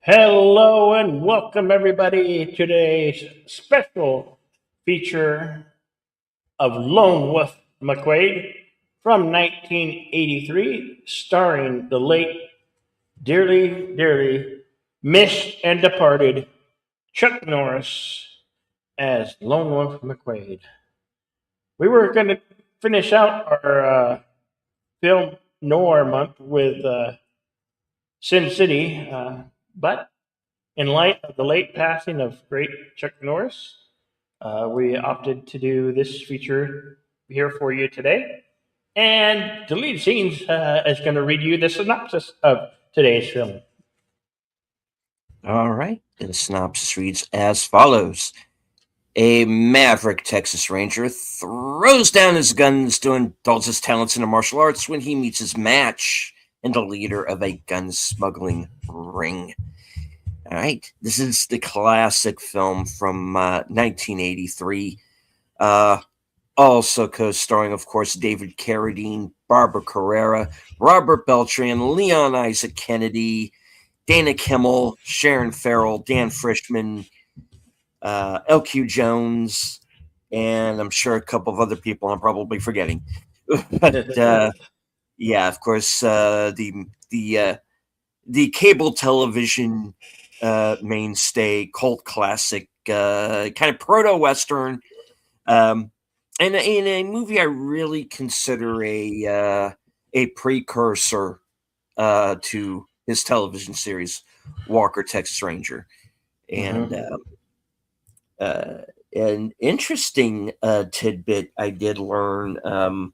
Hello and welcome everybody to today's special feature of Lone Wolf McQuade from 1983, starring the late, dearly missed and departed Chuck Norris as Lone Wolf McQuade. We were going to finish out our film noir month with Sin City, but in light of the late passing of great Chuck Norris, we opted to do this feature here for you today. And the lead scenes is going to read you the synopsis of today's film. All right. The synopsis reads as follows. A maverick Texas Ranger throws down his guns to indulge his talents in the martial arts when he meets his match and the leader of a gun smuggling ring. All right. This is the classic film from 1983. Also co-starring, of course, David Carradine, Barbara Carrera, Robert Beltran, Leon Isaac Kennedy, Dana Kimmel, Sharon Farrell, Dan Frischman, LQ Jones, and I'm sure a couple of other people I'm probably forgetting. But yeah, of course, the cable television mainstay, cult classic, kind of proto western, and in a movie I really consider a precursor to his television series, Walker Texas Ranger, and an interesting tidbit I did learn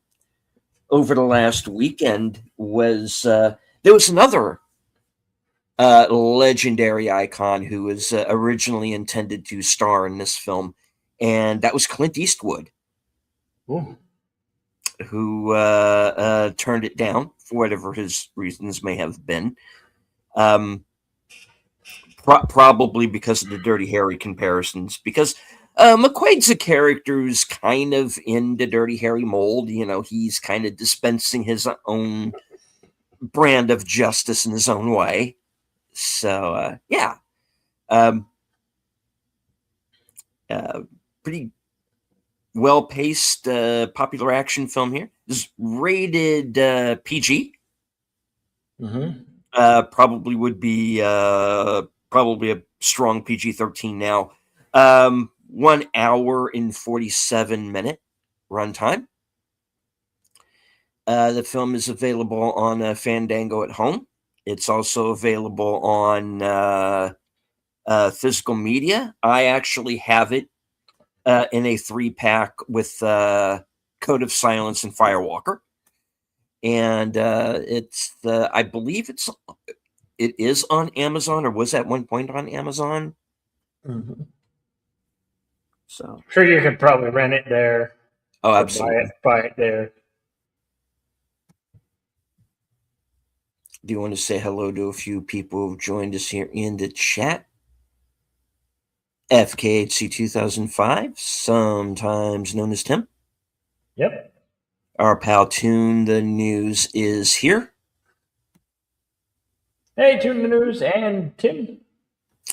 over the last weekend was there was another legendary icon who was originally intended to star in this film, and that was Clint Eastwood, Ooh. who turned it down for whatever his reasons may have been. Probably because of the Dirty Harry comparisons, because McQuade's a character who's kind of in the Dirty Harry mold. You know, he's kind of dispensing his own brand of justice in his own way. So, yeah. Pretty well-paced, popular action film here. This is rated PG. Probably would be probably a strong PG-13 now. 1 hour and 47-minute runtime. The film is available on Fandango at home. It's also available on physical media. I actually have it in a 3-pack with Code of Silence and Firewalker. And I believe it is on Amazon, or was at one point on Amazon. So Sure, you could probably rent it there. Oh, absolutely. Buy it there. Do you want to say hello to a few people who've joined us here in the chat? FKHC 2005, sometimes known as Tim. Yep. Our pal Tune the News is here. Hey, Tune the News and Tim.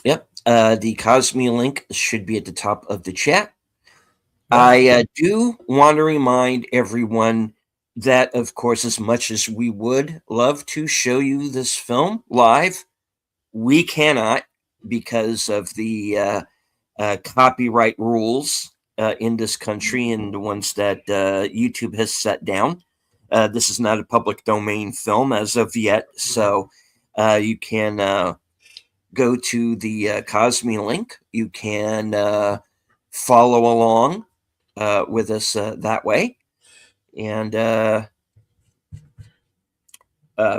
Yep. The Cosme link should be at the top of the chat. I do want to remind everyone that, of course, as much as we would love to show you this film live, we cannot because of the copyright rules in this country and the ones that YouTube has set down. This is not a public domain film as of yet, so you can go to the Cosme link. You can follow along with us that way. And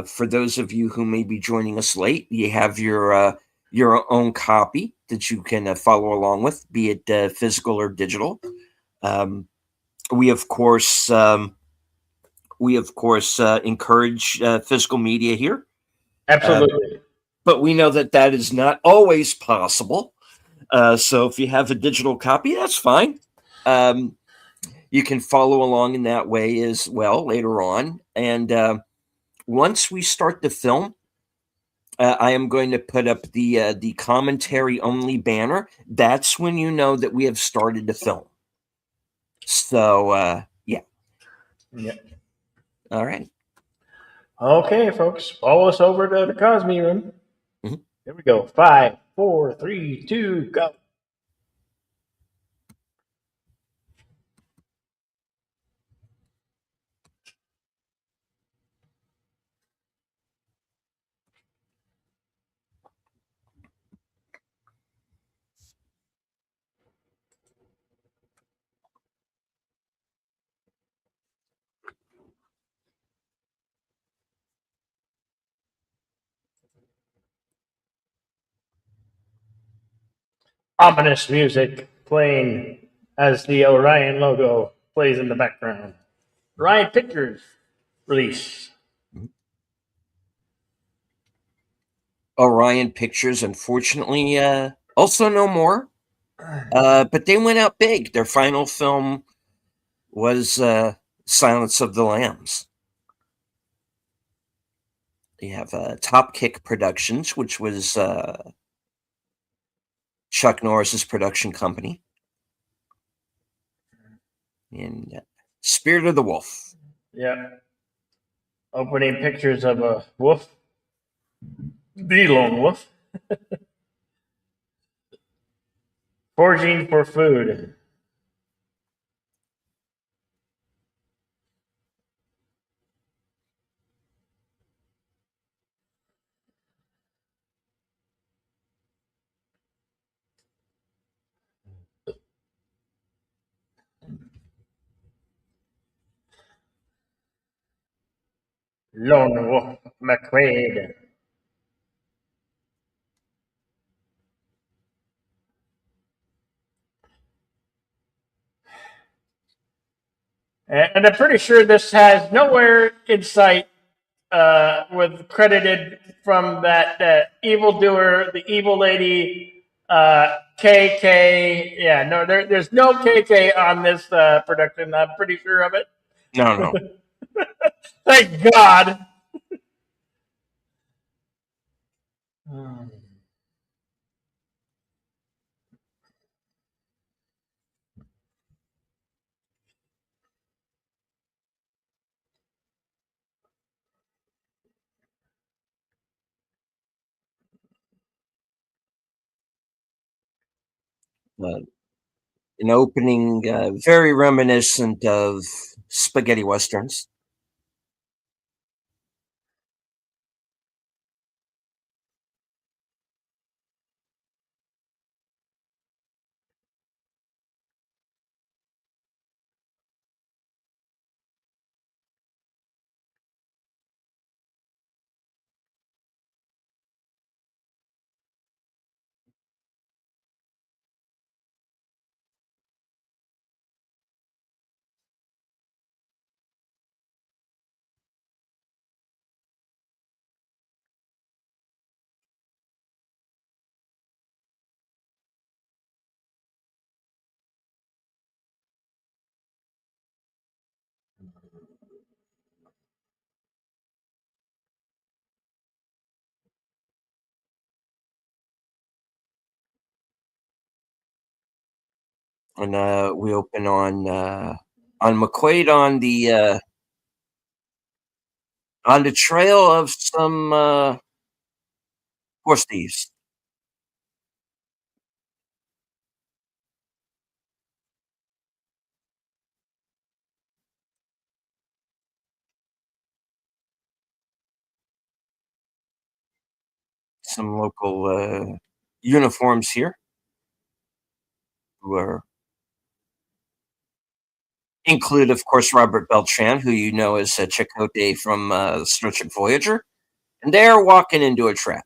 for those of you who may be joining us late, you have your own copy that you can follow along with, be it physical or digital. We of course encourage physical media here. Absolutely. But we know that is not always possible. So if you have a digital copy, that's fine. You can follow along in that way as well later on. And once we start the film, I am going to put up the commentary only banner. That's when you know that we have started to film. So yeah, Yeah. all right. Okay, folks, follow us over to the Cosme room. Mhm. Here we go. 5, 4, 3, 2, go. Ominous music playing as the Orion logo plays in the background. Orion Pictures release. Orion Pictures, unfortunately, also no more. But they went out big. Their final film was Silence of the Lambs. They have Top Kick Productions, which was Chuck Norris's production company, and Spirit of the Wolf. Yeah. Opening pictures of a wolf, the lone wolf, foraging for food. Lone wolf McQuade. And I'm pretty sure this has nowhere in sight with credited from that evildoer, the evil lady, KK. Yeah, no, there's no KK on this production. I'm pretty sure of it. No, no. Thank God. Hmm. Uh, an opening very reminiscent of spaghetti westerns. And we open on McQuade on the trail of some horse thieves, some local uniforms here who are include, of course, Robert Beltran, who you know as Chakotay from Star Trek Voyager, and they're walking into a trap.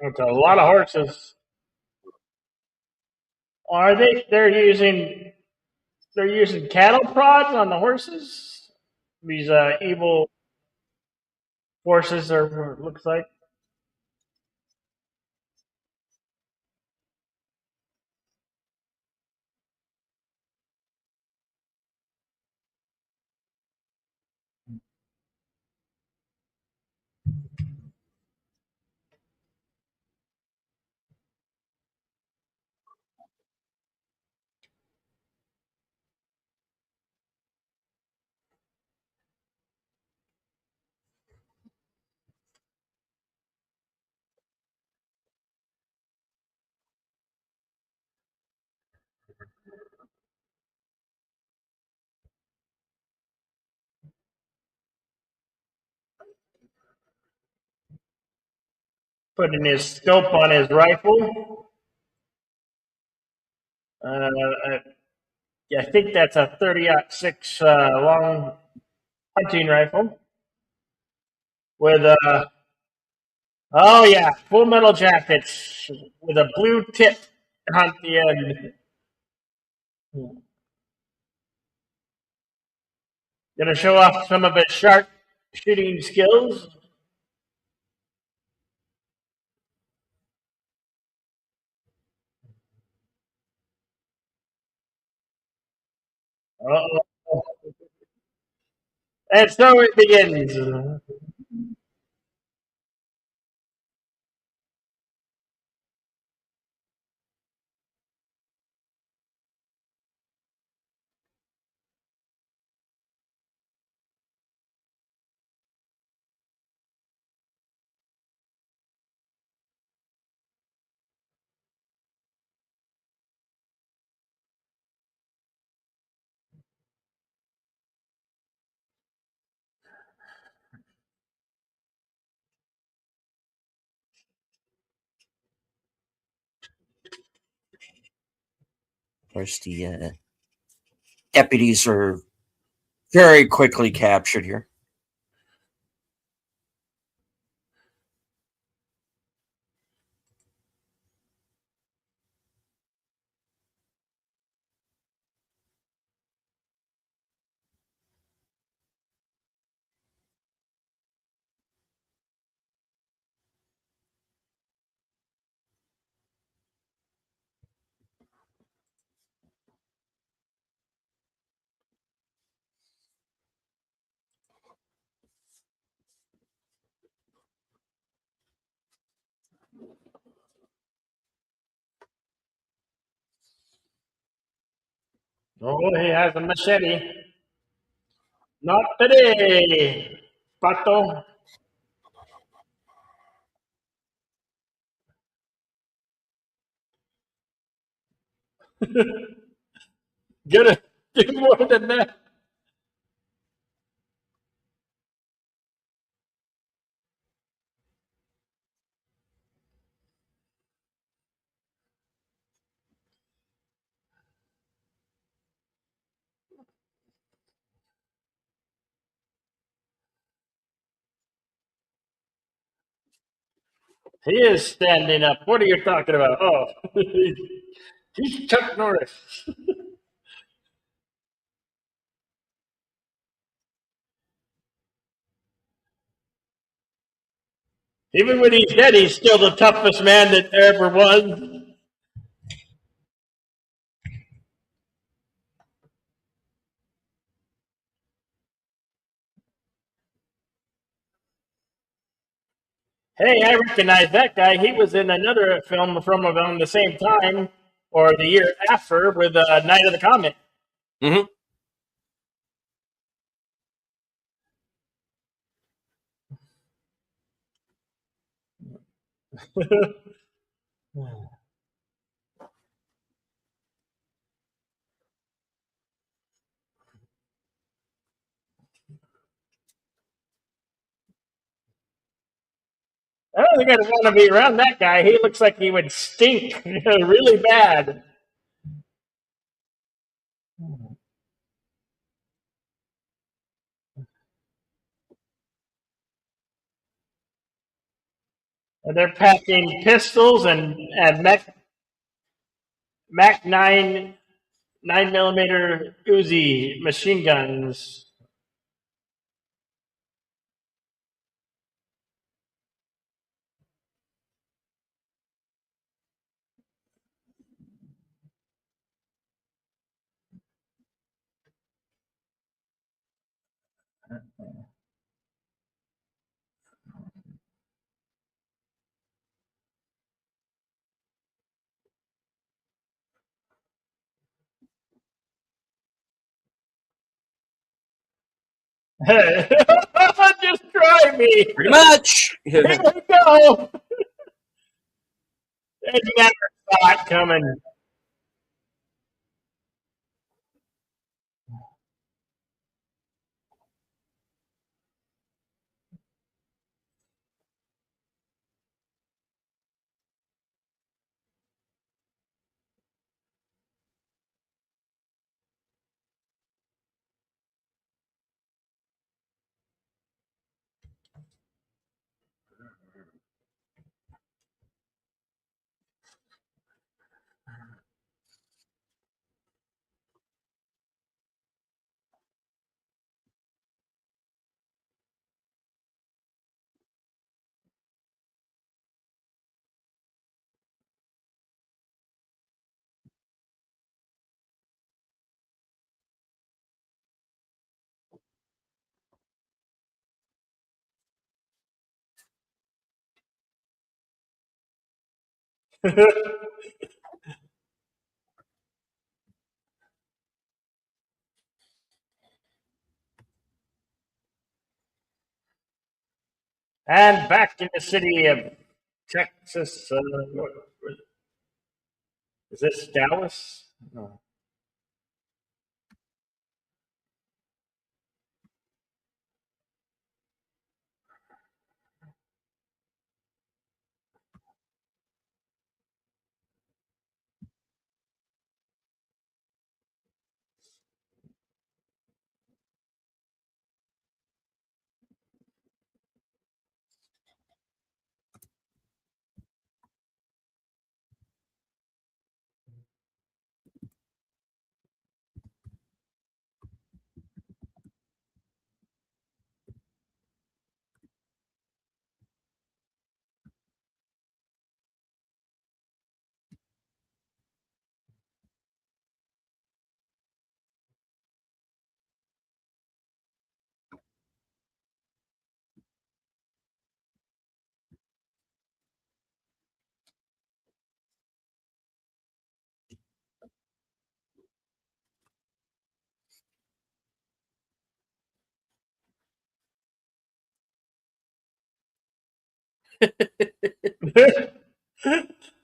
It's a lot of horses. Are they? They're using cattle prods on the horses. These evil forces are. Looks like putting his scope on his rifle. Uh, yeah, I think that's a 30-06 long hunting rifle with oh yeah, full metal jackets with a blue tip on the end. Gonna show off some of his sharp shooting skills. Uh-oh. And so it begins. Of course, the deputies are very quickly captured here. Oh, he has a machete. Not today, Pato. Get it. Get more than that. He is standing up. What are you talking about? Oh, he's Chuck Norris. Even when he's dead, he's still the toughest man that there ever was. Hey, I recognize that guy. He was in another film from around the same time or the year after with Night of the Comet. Mm-hmm. I don't think I'd want to be around that guy. He looks like he would stink really bad. And they're packing pistols and Mac 9 millimeter Uzi machine guns. Hey, just try me. Pretty much. Here we go. They never saw it coming. And back in the city of Texas. Is this Dallas? No.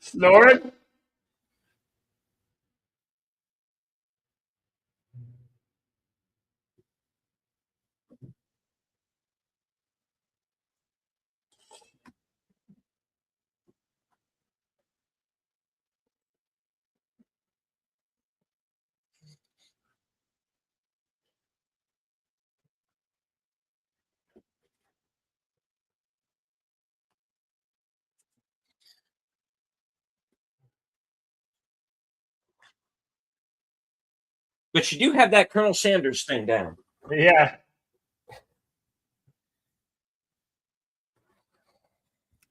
Snoring? But you do have that Colonel Sanders thing down. Yeah.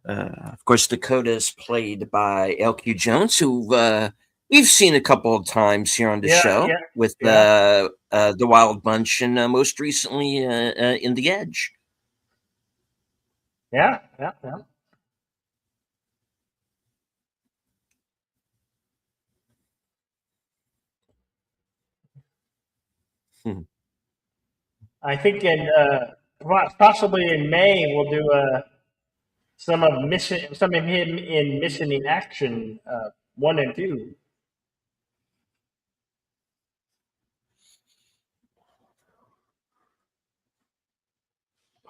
Of course, Dakota is played by L.Q. Jones, who we've seen a couple of times here on the Yeah. show Yeah. with Yeah. the Wild Bunch, and most recently in The Edge. Yeah. Yeah. Yeah. Hmm. I think possibly in May we'll do some of him in Mission in Action 1 and 2.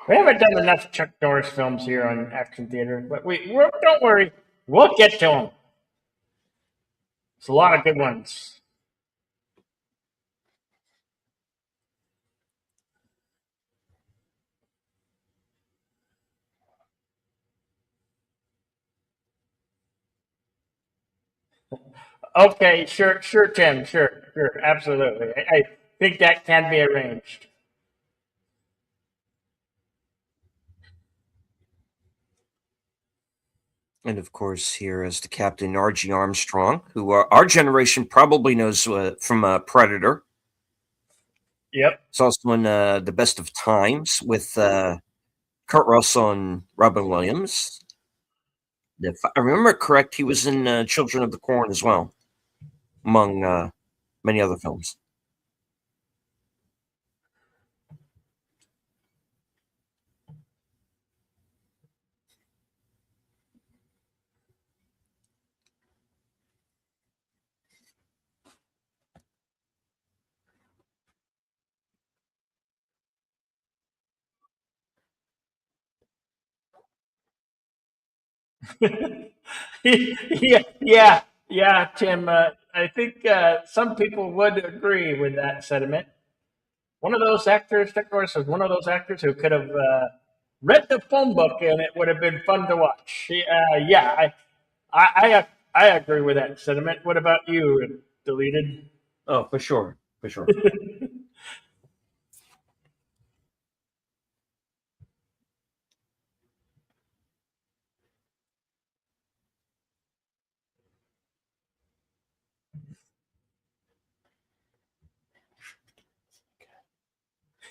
We haven't done enough Chuck Norris films here on Action Theater, but don't worry, we'll get to them. It's a lot of good ones. Okay, sure, sure, Tim, sure, absolutely. I think that can be arranged. And of course, here is the Captain R.G. Armstrong, who our generation probably knows from Predator. Yep. He's also in The Best of Times with Kurt Russell and Robin Williams. If I remember correct, he was in Children of the Corn as well, among many other films. Yeah, Tim. I think some people would agree with that sentiment. One of those actors, Chuck Norris, was one of those actors who could have read the phone book, and it would have been fun to watch. Yeah, I agree with that sentiment. What about you? Deleted. Oh, for sure, for sure.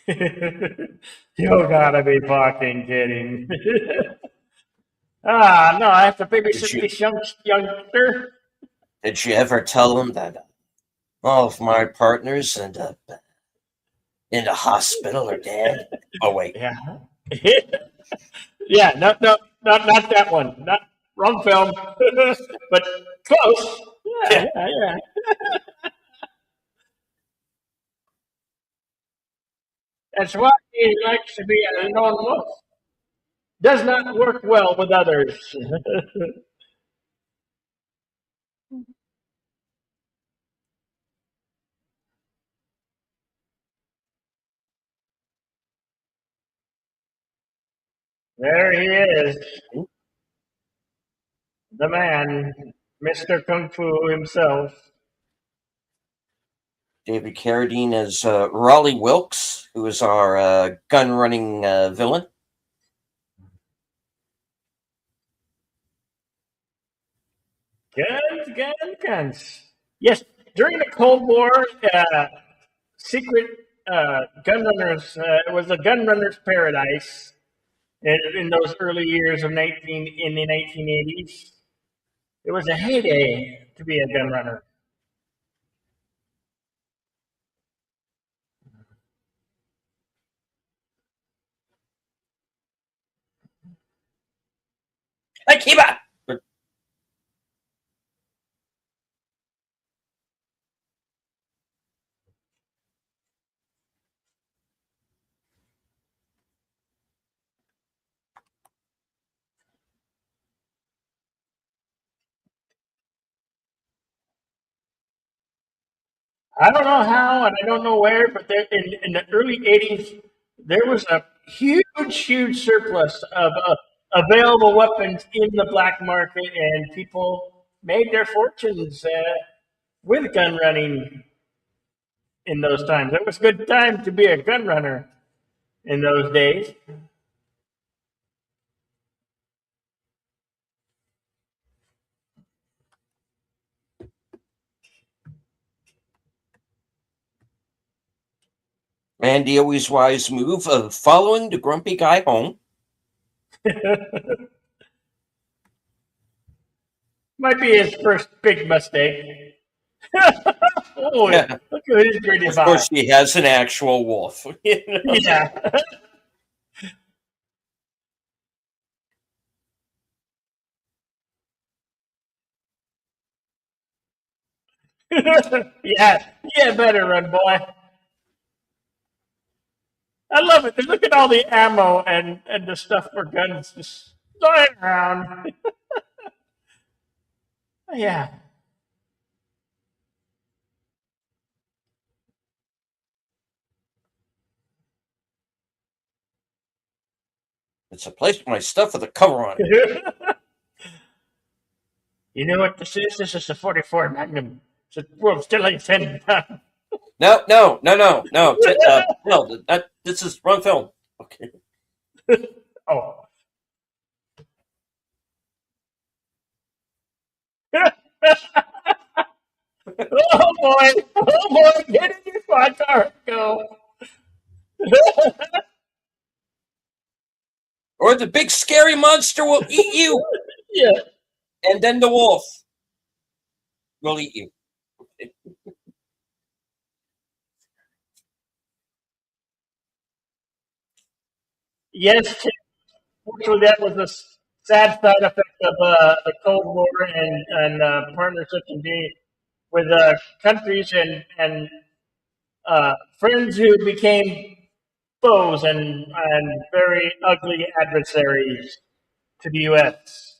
You gotta be fucking kidding. Ah, no, I have to Did babysit you this youngster. did you ever tell him that all of my partners end up in the hospital or dead? Oh wait, Yeah. Yeah, not that one. Not wrong film, but close. Yeah, yeah. yeah. That's why he likes to be a lone wolf. Does not work well with others. There he is, the man, Mr. Kung Fu himself. David Carradine as Raleigh Wilkes, who is our gun running villain. Guns. Yes, during the Cold War, secret gun runners. It was a gun runner's paradise in those early years of 1980s. It was a heyday to be a gun runner. Hey, Kiba! I don't know how and I don't know where, but in the early 80s, there was a huge surplus of available weapons in the black market, and people made their fortunes with gun running in those times. It was a good time to be a gun runner in those days. And the always wise move of following the grumpy guy home. Might be his first big mistake. Oh, Yeah. look at his pretty Of pie. course, he has an actual wolf. You know? Yeah. Yeah. Yeah, better run, boy. I love it. Look at all the ammo and the stuff for guns just lying around. Yeah. It's a place for my stuff with a cover on it. You know what this is? This is a 44 Magnum. It's a world still ain't 10 pounds. No, no, no, no, no. No, this is wrong film. Okay. Oh. Oh boy! Oh boy! Get in your quad car! Go! Or the big scary monster will eat you, Yeah. and then the wolf will eat you. Yes, fortunately, that was a sad side effect of the Cold War and partnership and being with countries and friends who became foes and very ugly adversaries to the U.S.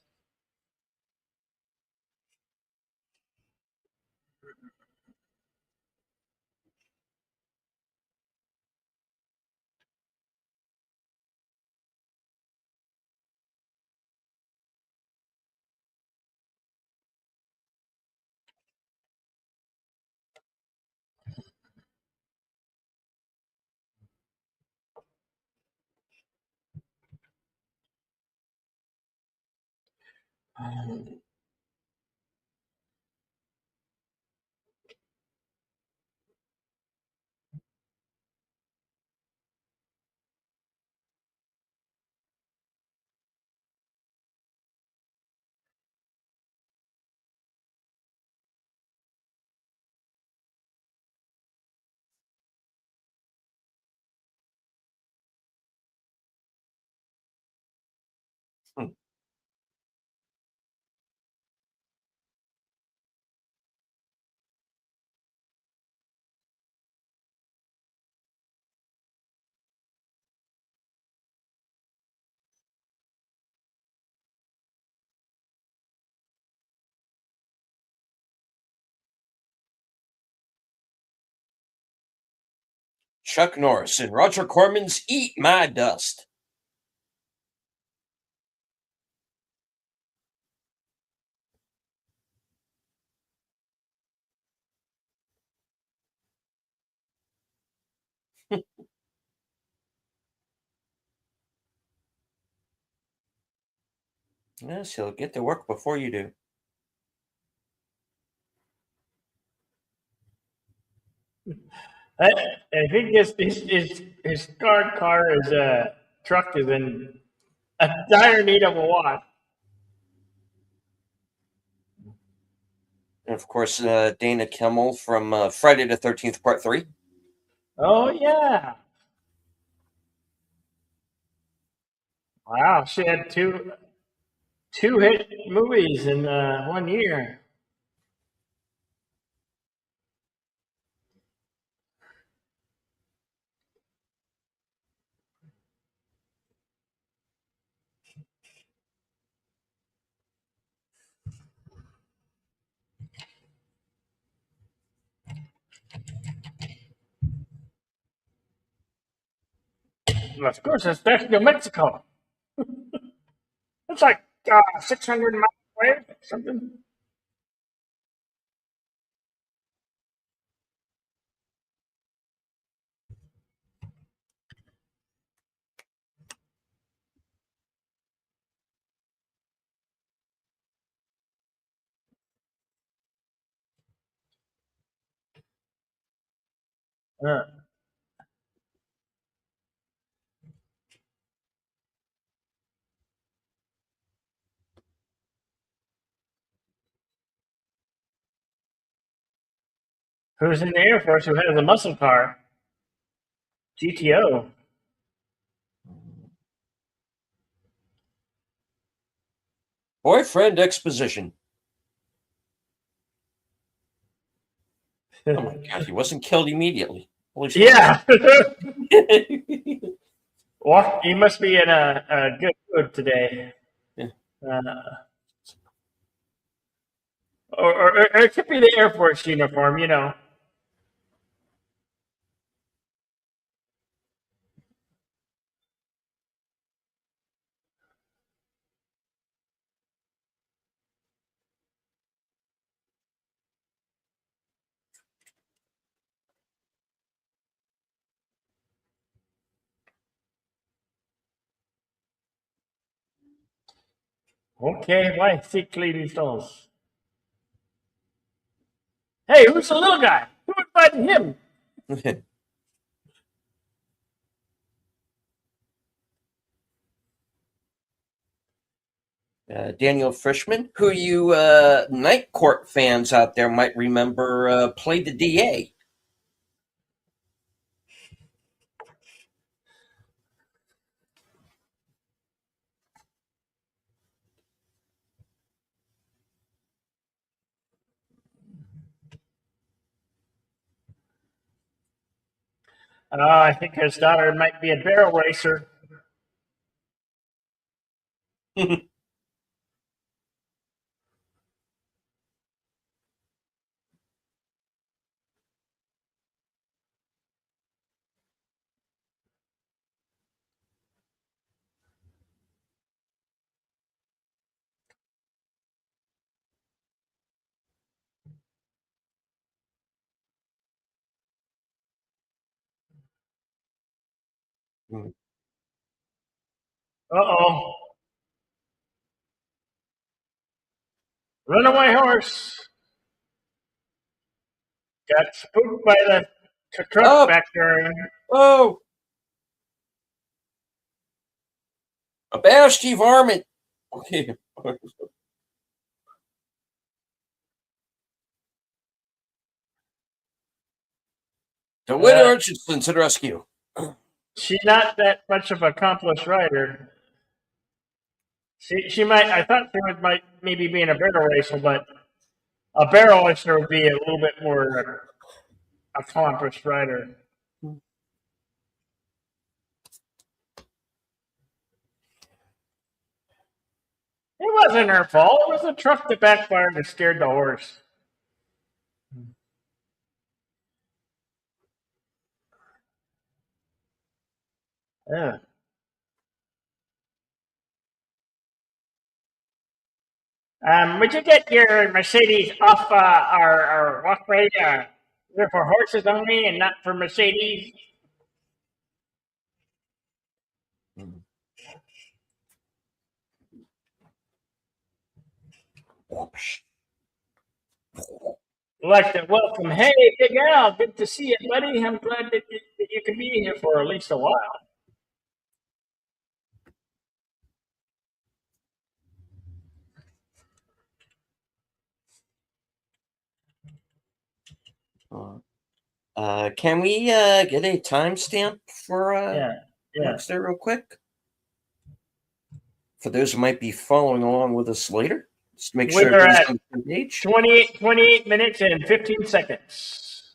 Hmm. Chuck Norris and Roger Corman's Eat My Dust. Yes, he'll get to work before you do. I, I think his car is truck is in a dire need of a wash. And of course, Dana Kimmel from Friday the 13th, Part 3. Oh yeah! Wow, she had two hit movies in 1 year. Well, of course, it's that's New Mexico. It's like 600 miles away, or something. Uh, who's in the Air Force? Who has a muscle car? GTO. Boyfriend Exposition. Oh my God, he wasn't killed immediately. Holy smokes. Yeah. Well, he must be in a good mood today. Yeah. Uh, or it could be the Air Force uniform, you know. Okay, why seek cleaning stalls? Hey, who's the little guy? Who invited him? Daniel Frischman, who you Night Court fans out there might remember, played the DA. I think his daughter might be a barrel racer. Uh-oh. Runaway horse. Got spooked by the truck Oh, back there. oh, a basty varmint. Okay. The widow Urchinson to the rescue. She's not that much of an accomplished rider. She might. I thought she might maybe be in a barrel racer, but a barrel racer would be a little bit more accomplished rider. It wasn't her fault. It was a truck that backfired and scared the horse. Yeah. Would you get your Mercedes off our walkway? They're for horses only and not for Mercedes. Like to welcome. Hey, Big Al, good to see you, buddy. I'm glad that you can be here for at least a while. Can we get a timestamp for Yeah, yeah. next there real quick? For those who might be following along with us later, just to make sure We're everybody's at on the same page. 28 minutes and 15 seconds.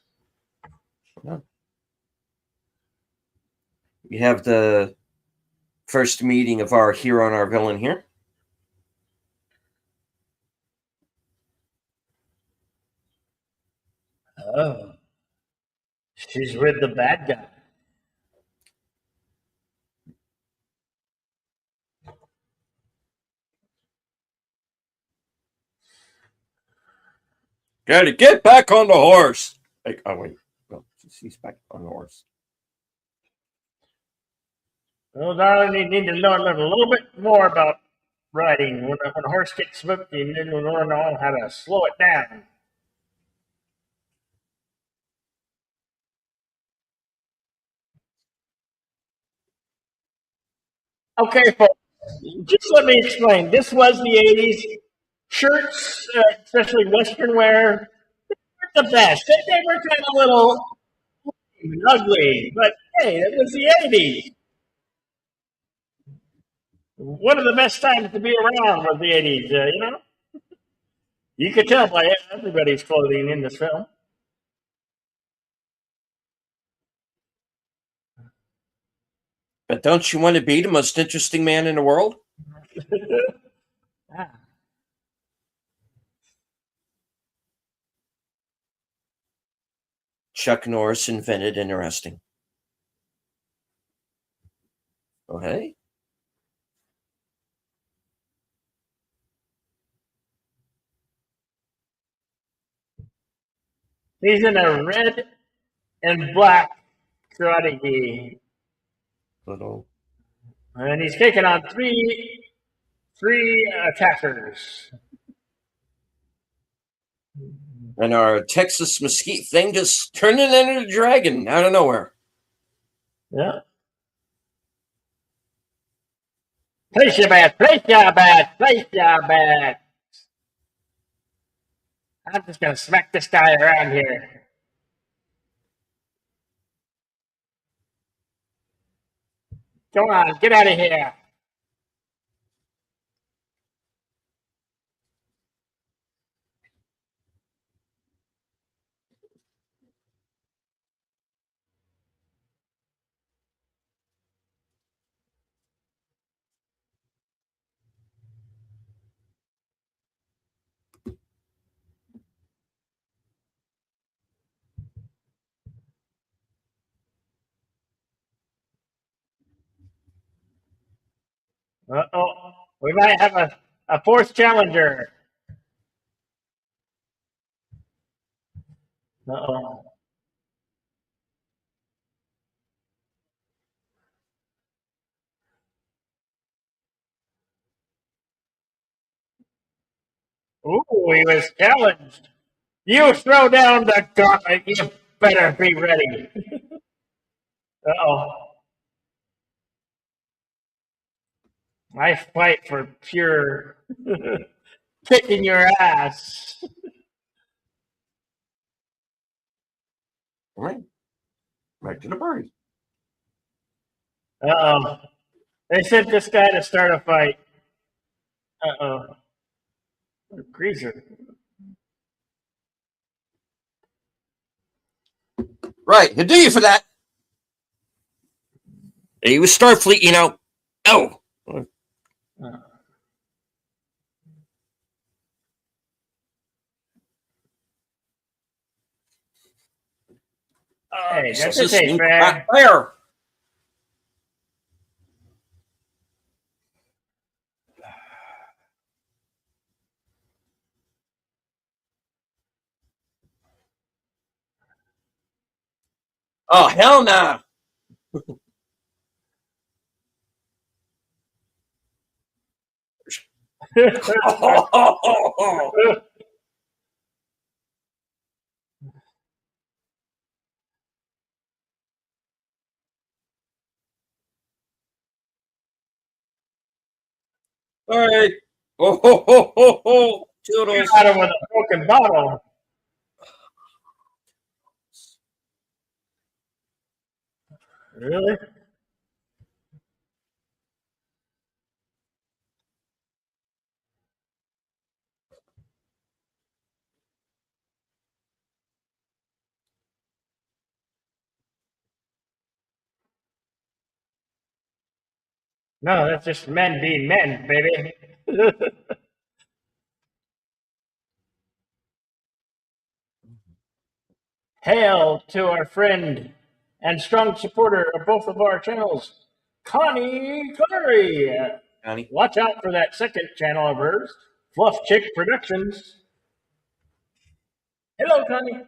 We have the first meeting of our hero and our villain here. Oh, she's with the bad guy. Gotta get back on the horse. Like, oh wait, no, he's back on the horse. Well, darling, you need to learn a little bit more about riding. When a horse gets spooked, you need to learn how to slow it down. Okay, folks, just let me explain. This was the 80s. Shirts, especially Western wear, were the best. They were kind of little ugly, but hey, it was the 80s. One of the best times to be around was the 80s, you know? You could tell by everybody's clothing in this film. But don't you want to be the most interesting man in the world? Ah. Chuck Norris invented interesting. Oh, hey. He's in a red and black karate gi, Little. and he's taking on 3 attackers. And our Texas mesquite thing just turned it into a dragon out of nowhere. Yeah. Place your bet. Place your bet. Place your bet. I'm just gonna smack this guy around here. Come on, get out of here. Uh-oh. We might have a fourth challenger. Uh-oh. Ooh, he was challenged. You throw down the gauntlet. You better be ready. Uh-oh. I fight for pure kicking your ass. All right. Back to the party. Uh-oh. They sent this guy to start a fight. Uh-oh. Greaser. Right. He'll do you for that. He was Starfleet, you know. Oh. Hey, that's just ain't fair. Fair. Oh, hell nah. All right. Oh, ho, ho, ho, ho. Toodles. Got him with a broken bottle. Really? No, that's just men being men, baby. Hail to our friend and strong supporter of both of our channels, Connie Clary. Connie. Watch out for that second channel of hers, Fluff Chick Productions. Hello, Connie.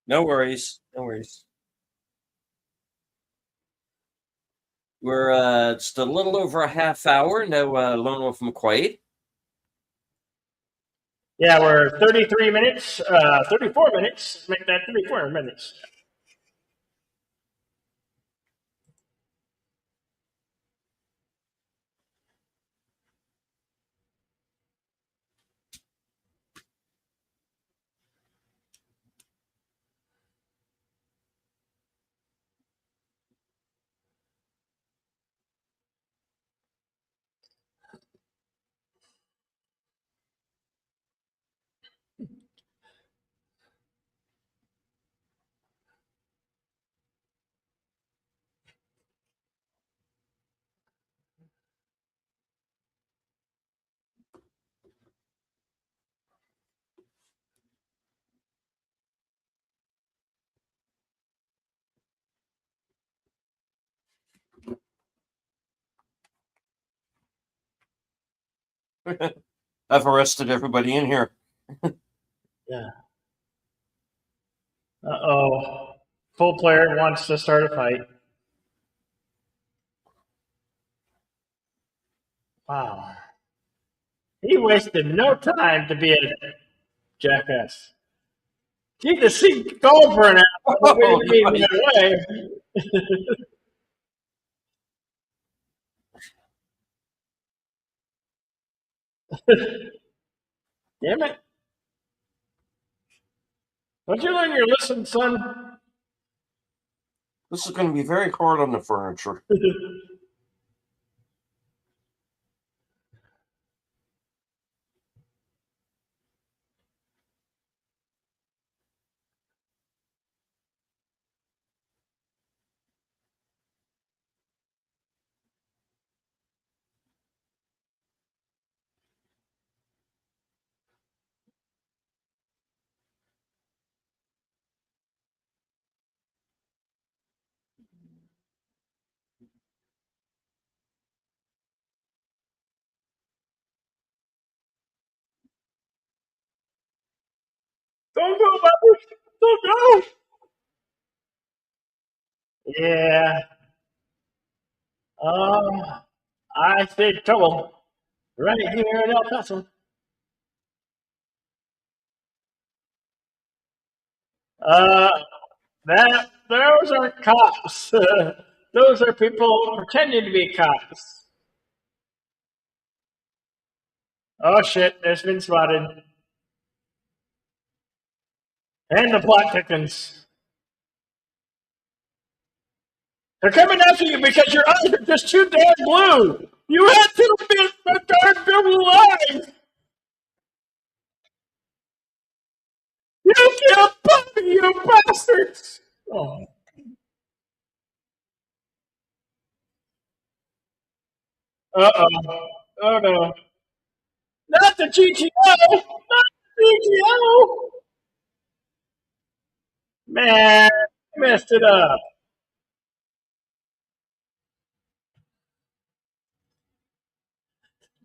No worries. No worries. We're just a little over a half hour. No Lone Wolf McQuade. Yeah, we're 33 minutes, 34 minutes. Make that 34 minutes. I've arrested everybody in here. Yeah. Uh-oh. Full player wants to start a fight. Wow. He wasted no time to be a jackass. He to see gold burn out, but we Oh, didn't mean buddy. right away. Damn it. Don't you learn your lesson, son? This is going to be very hard on the furniture. Don't go, Bobby. Don't go. Yeah. I see trouble right here in El Paso. Uh, those aren't cops. Those are people pretending to be cops. Oh shit, there's been spotted. And the plot thickens. They're coming after you because your eyes are just too damn blue. You had to be the dark blue eyes. You killed Puppy, you bastards. Oh, uh-oh. Oh no. Not the GTO! Not the GTO! Man, messed it up.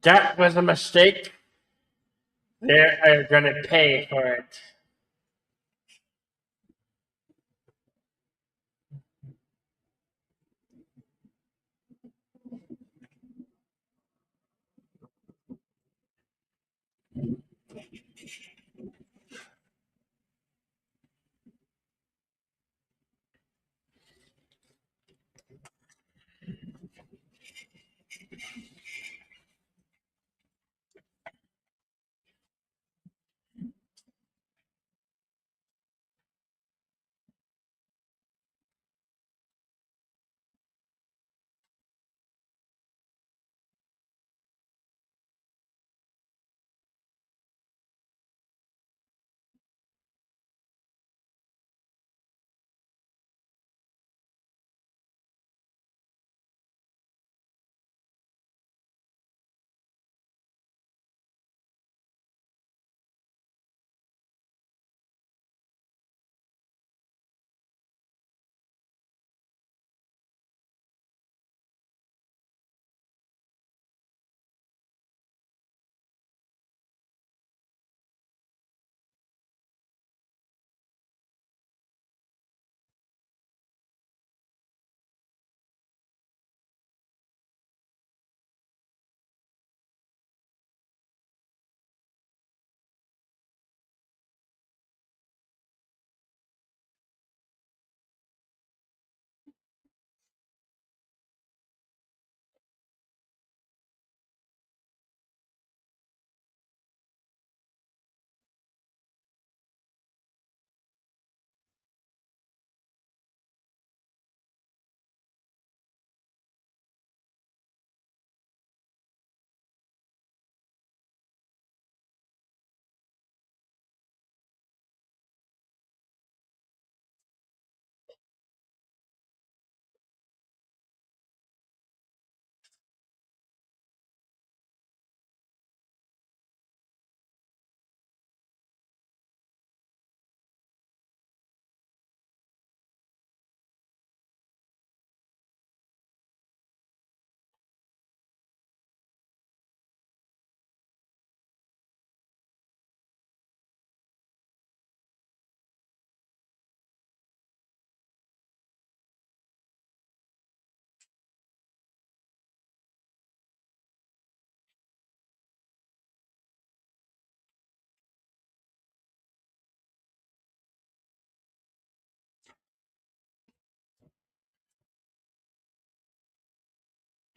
That was a mistake. They're gonna pay for it.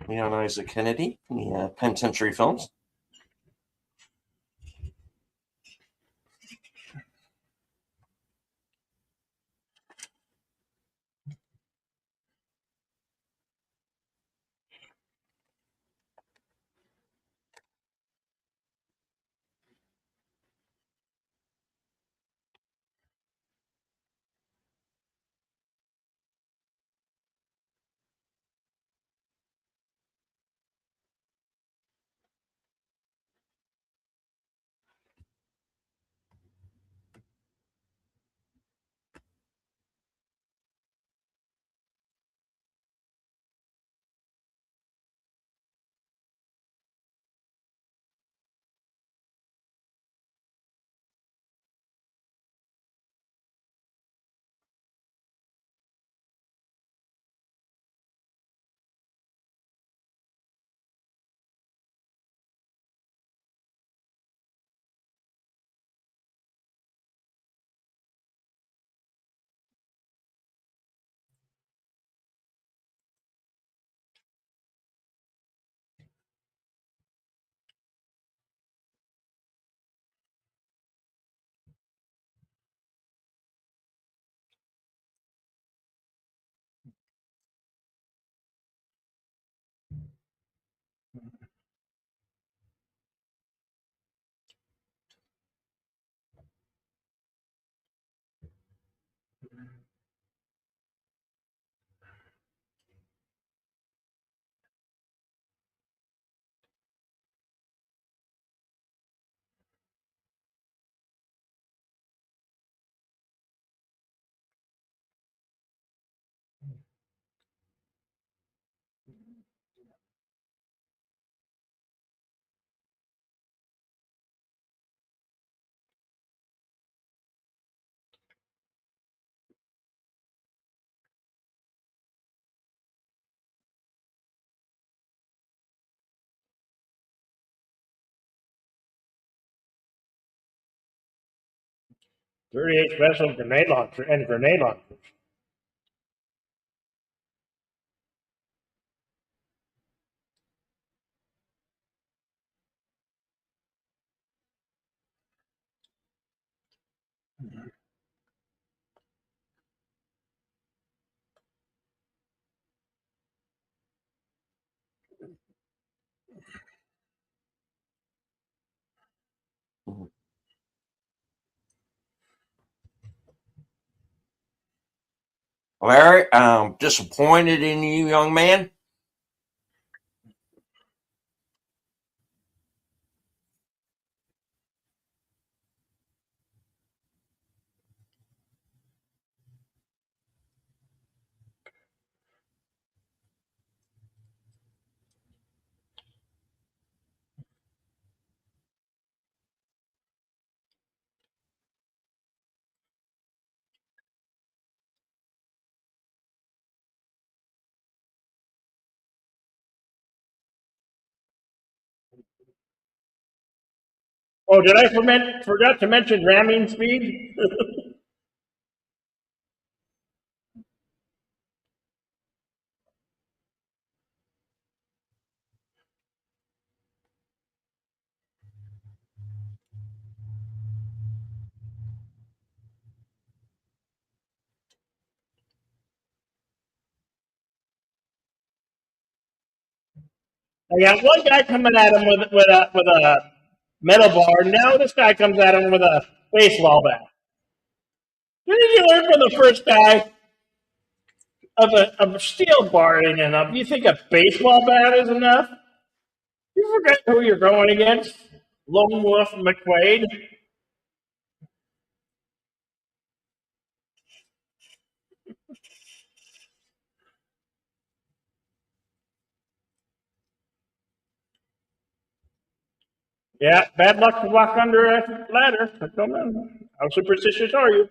Leon Isaac Kennedy, the Penitentiary Films. .38 special grenade launcher and grenade launchers. Larry, I'm disappointed in you, young man. Oh, did I forgot to mention ramming speed? I got one guy coming at him with a metal bar. Now this guy comes at him with a baseball bat. Didn't you learn from the first guy of a steel bar ain't enough? You think a baseball bat is enough? You forget who you're going against? Lone Wolf McQuade. Yeah, bad luck to walk under a ladder. Come on. How superstitious are you?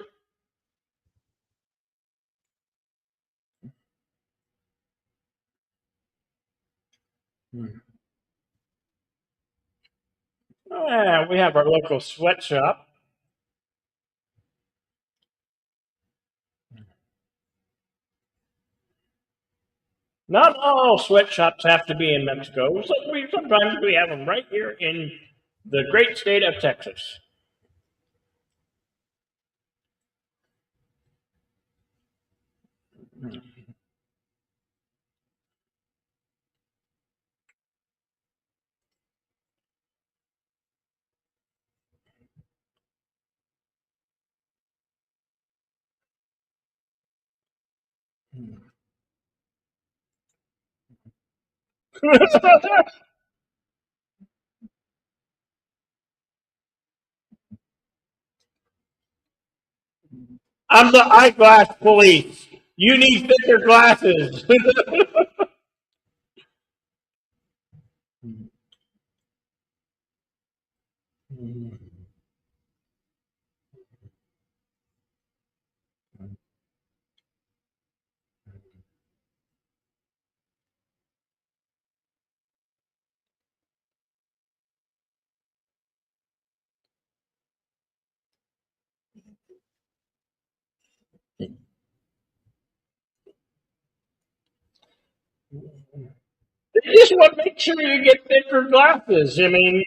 Ah, we have our local sweatshop. Not all sweatshops have to be in Mexico. Sometimes we have them right here in the great state of Texas. I'm the eyeglass police. You need thicker glasses. You just want to make sure you get thicker glasses. I mean,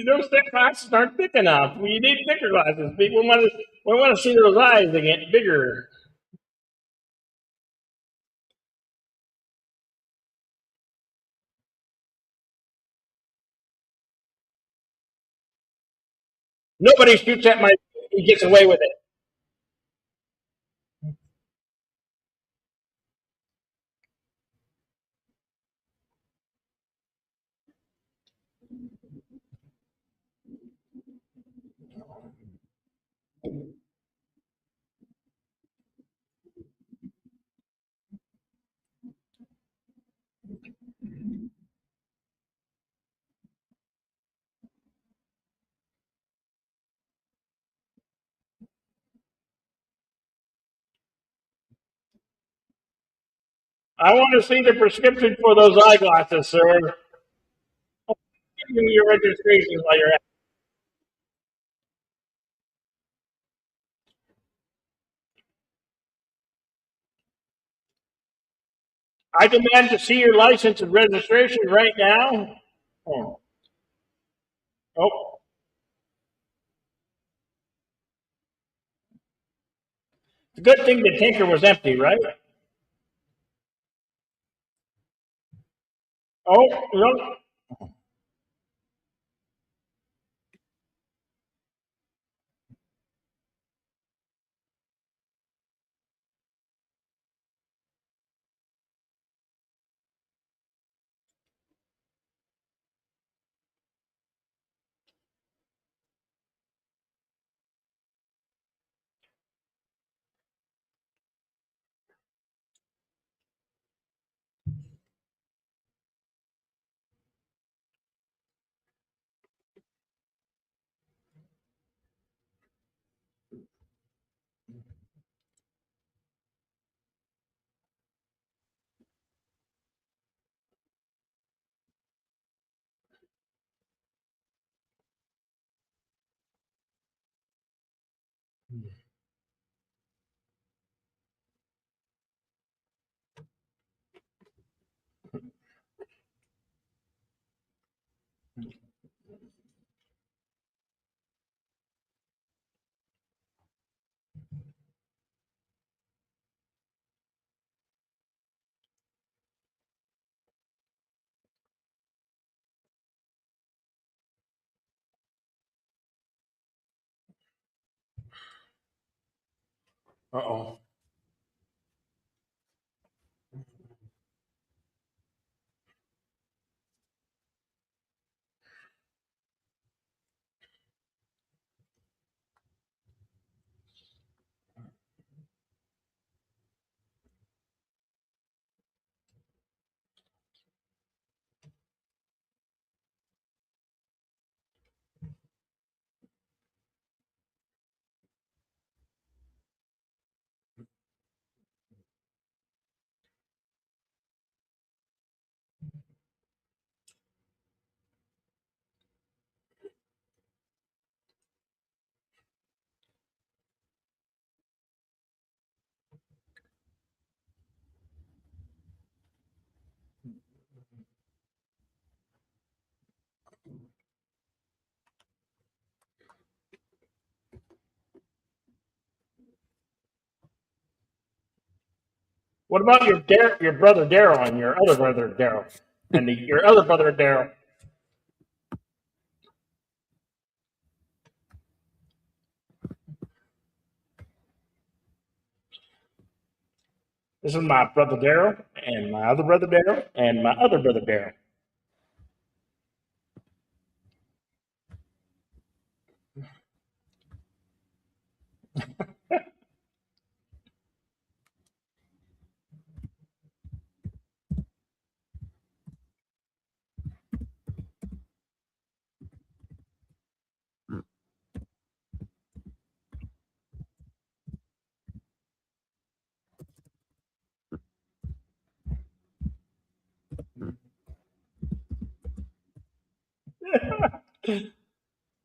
those thick glasses aren't thick enough. You need thicker glasses. We want to see those eyes. They get bigger. Nobody shoots at my. He gets away with it. I want to see the prescription for those eyeglasses, sir. Give me your registration while you're at. I demand to see your license and registration right now. Oh, oh. It's a good thing the tanker was empty, right? Oh, no. Uh oh. What about your brother Daryl and your other brother Daryl and your other brother Daryl? This is my brother Daryl and my other brother Daryl and my other brother Daryl.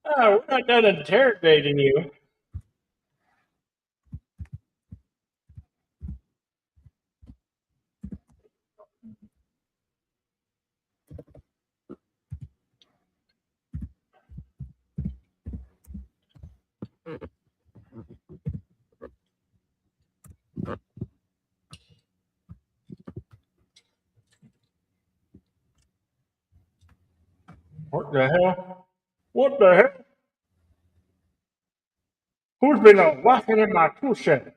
Oh, we're not done interrogating you. What the hell? What the hell? Who's been walking in my tool shed?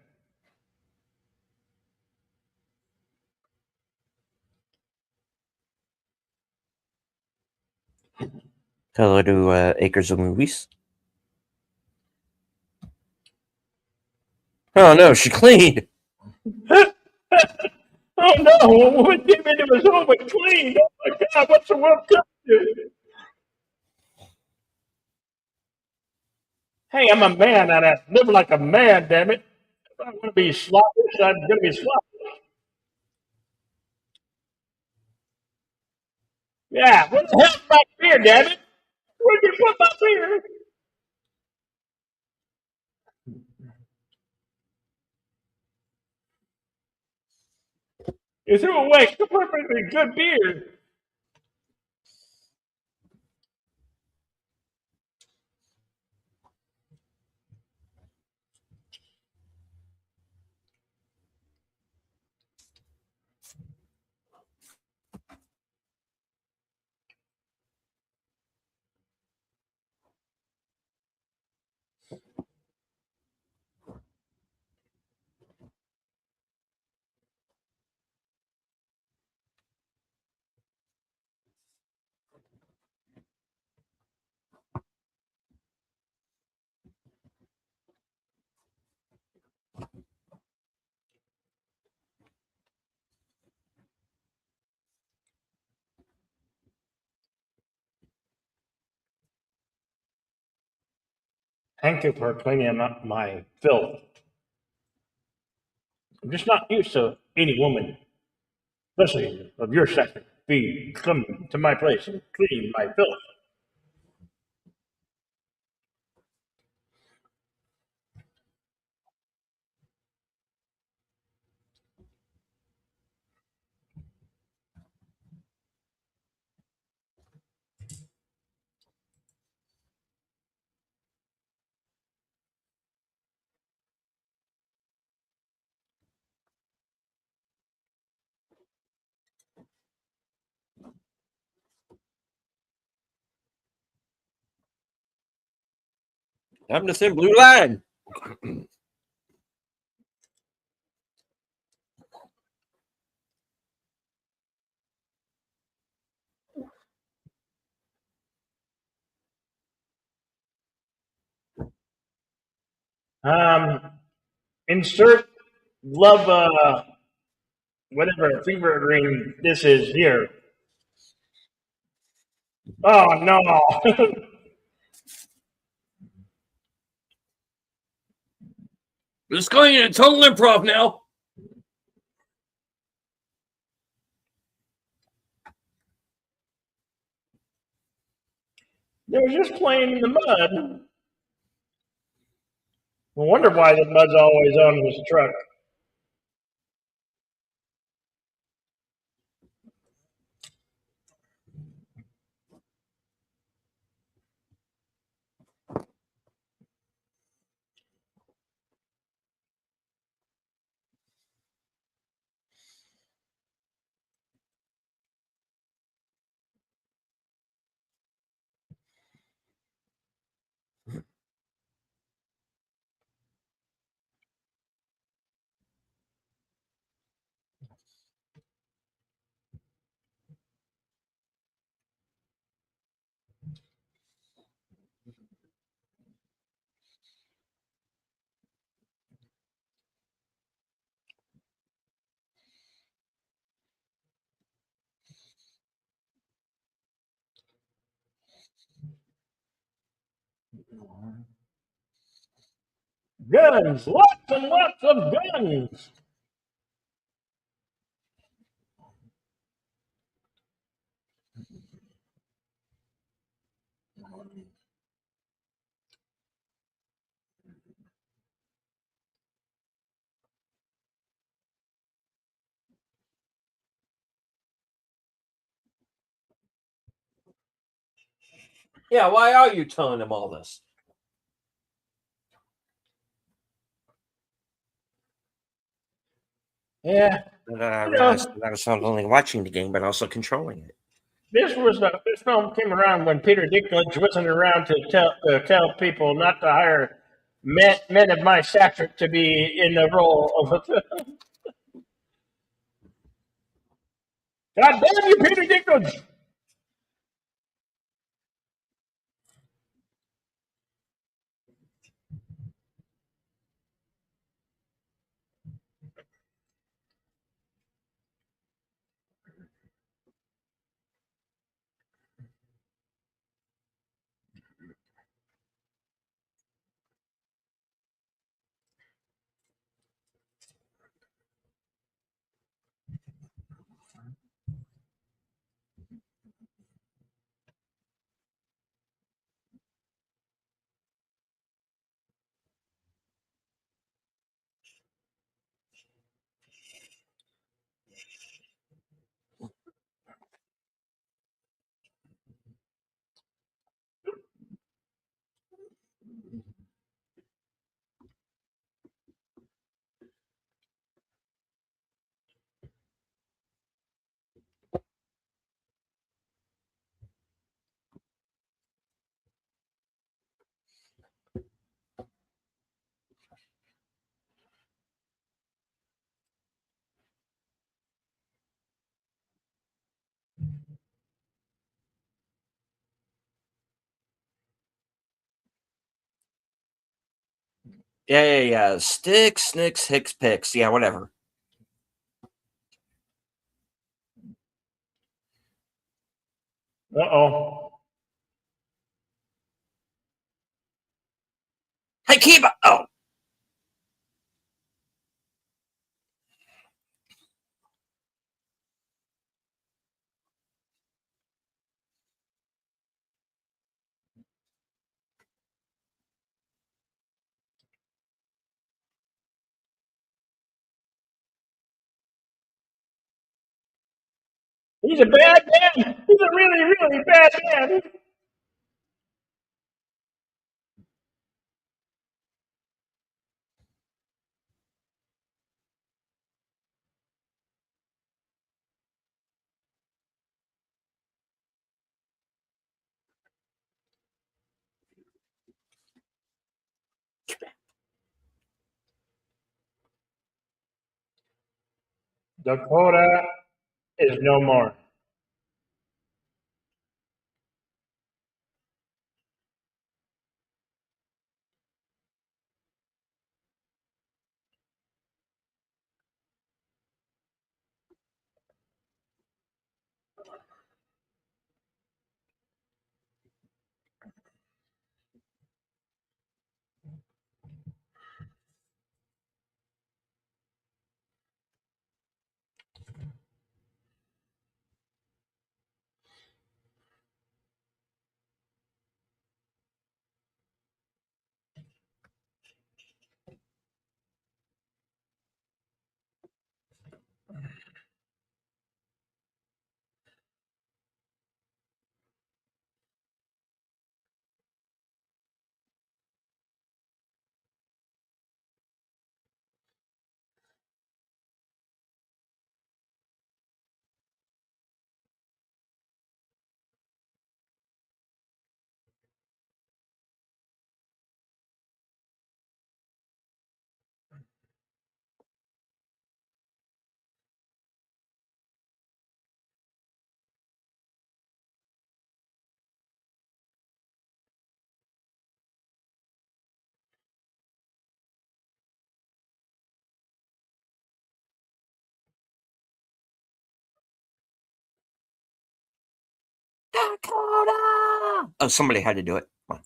Hello to Acres of Movies. Oh no, she cleaned. Oh no! What came into his home and cleaned? Oh my God! What's the world come to? Hey, I'm a man and I live like a man. Damn it! If I want to be sloppy, I'm going to be sloppy. Yeah. What the hell's my beer? Damn it! Where'd you put my beer? You threw away some perfectly good beer. Thank you for cleaning up my filth. I'm just not used to any woman, especially of your sex, be come to my place and clean my filth. I'm the thin blue line. Um, insert love, whatever fever ring this is here. Oh no! It's going into total improv now. They were just playing in the mud. I wonder why the mud's always on this truck. Guns, lots and lots of guns. Yeah, why are you telling him all this? Yeah, And then I you realized know, that I was not only watching the game, but also controlling it. this film came around when Peter Dinklage wasn't around to tell people not to hire men of my stature to be in the role of a. God damn you, Peter Dinklage! Yeah. Sticks, snicks, hicks, picks. Yeah, whatever. Uh-oh. Hey, Kiba! Oh, He's a bad man. He's a really, really bad man. Dakota is no more. Dakota! Oh, somebody had to do it. Come on.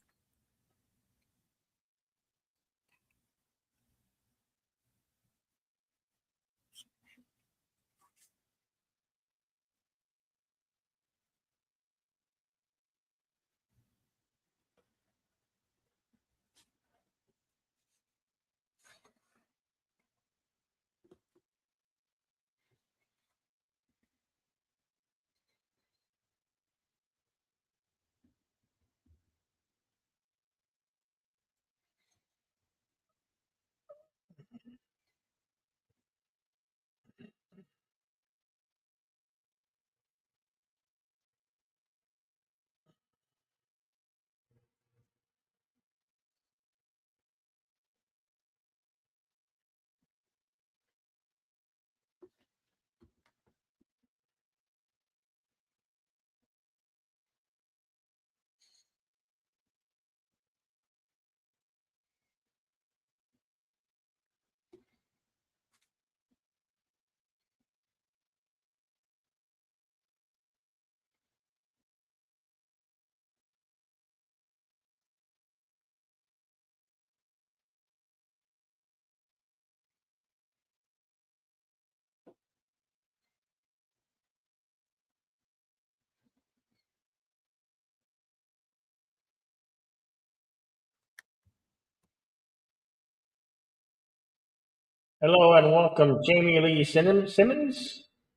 Hello and welcome, Jamie Lee Simmons.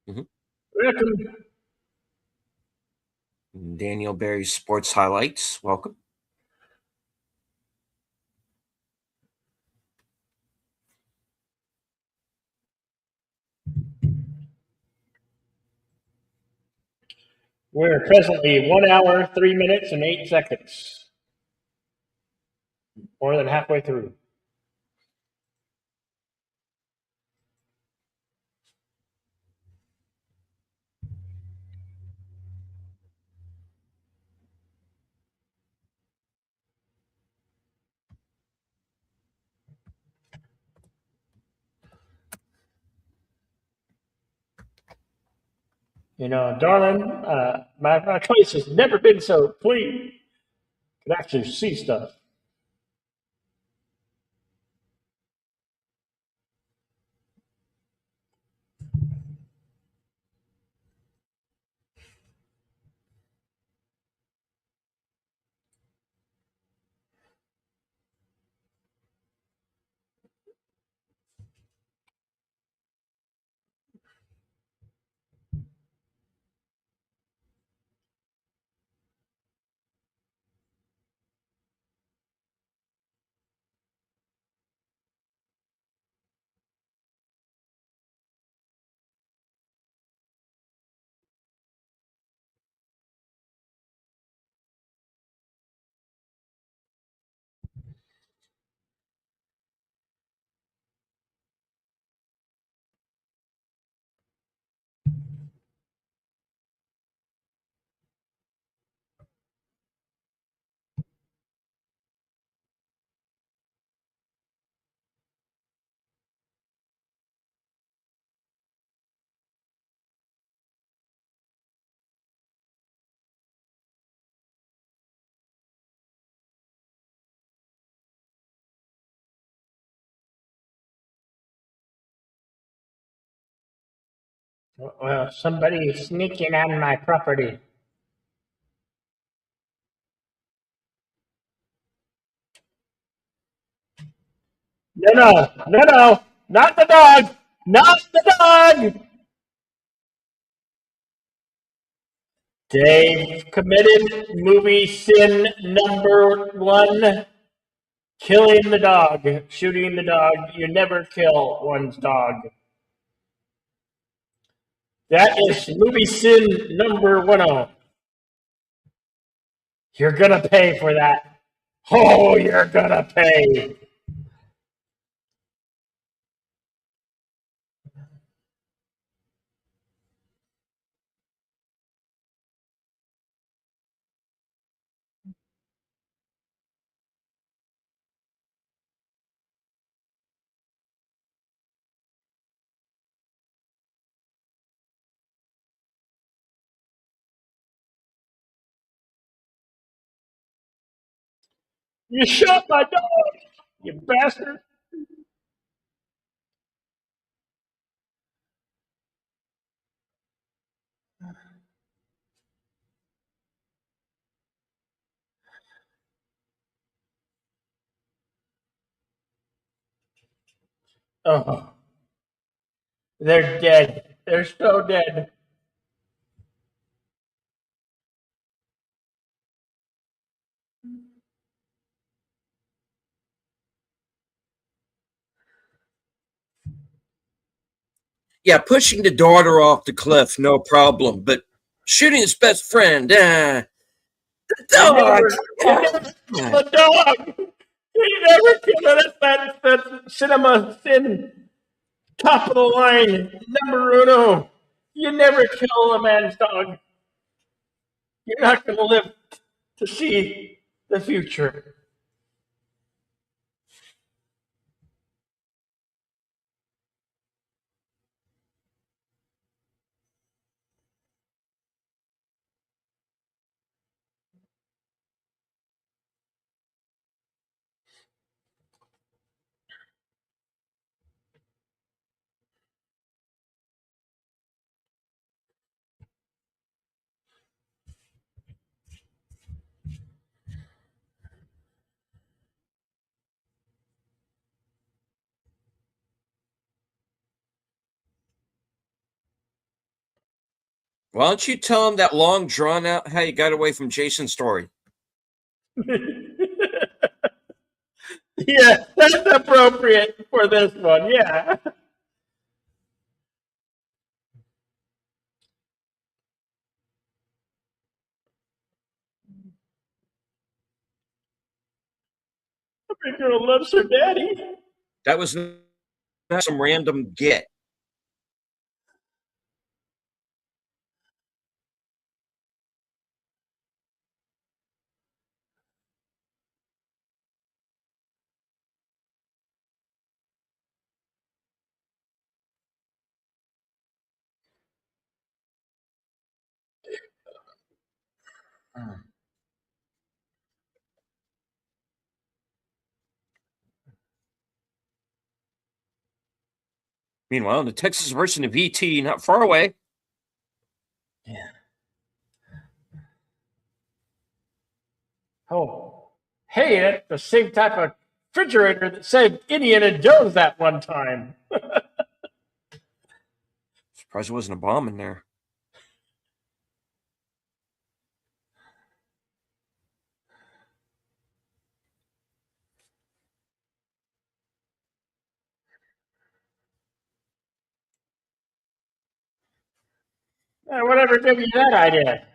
Mhm. Welcome. Daniel Barry's Sports Highlights. Welcome. We're presently 1 hour, 3 minutes, and 8 seconds. More than halfway through. Darling, my place has never been so clean. Could actually see stuff. Well, somebody sneaking on my property. No, no, no, no, not the dog, not the dog. Dave committed movie sin number one, killing the dog, shooting the dog. You never kill one's dog. That is movie sin number one. Oh, you're gonna pay for that. Oh, you're gonna pay. You shot my dog, you bastard. Oh, they're dead. They're so dead. Yeah, pushing the daughter off the cliff, no problem. But shooting his best friend, You dog. never kill a dog. You never kill it. That's cinema sin. Top of the line, number uno. You never kill a man's dog. You're not going to live to see the future. Why don't you tell him that long, drawn out how you got away from Jason's story? Yeah, that's appropriate for this one. Yeah. Every girl loves her daddy. That was not some random get. Meanwhile, in the Texas version of E.T., not far away. Yeah. Oh, hey, that's the same type of refrigerator that saved Indiana Jones that one time. Surprised there wasn't a bomb in there. Whatever gave you that idea?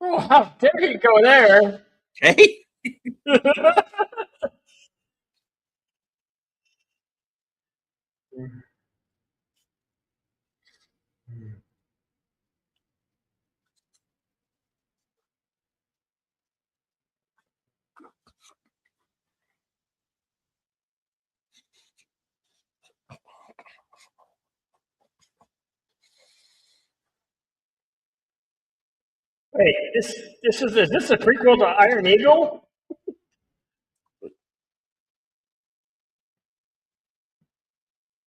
Oh, how dare you go there? Hey, Wait, is this a prequel to Iron Eagle?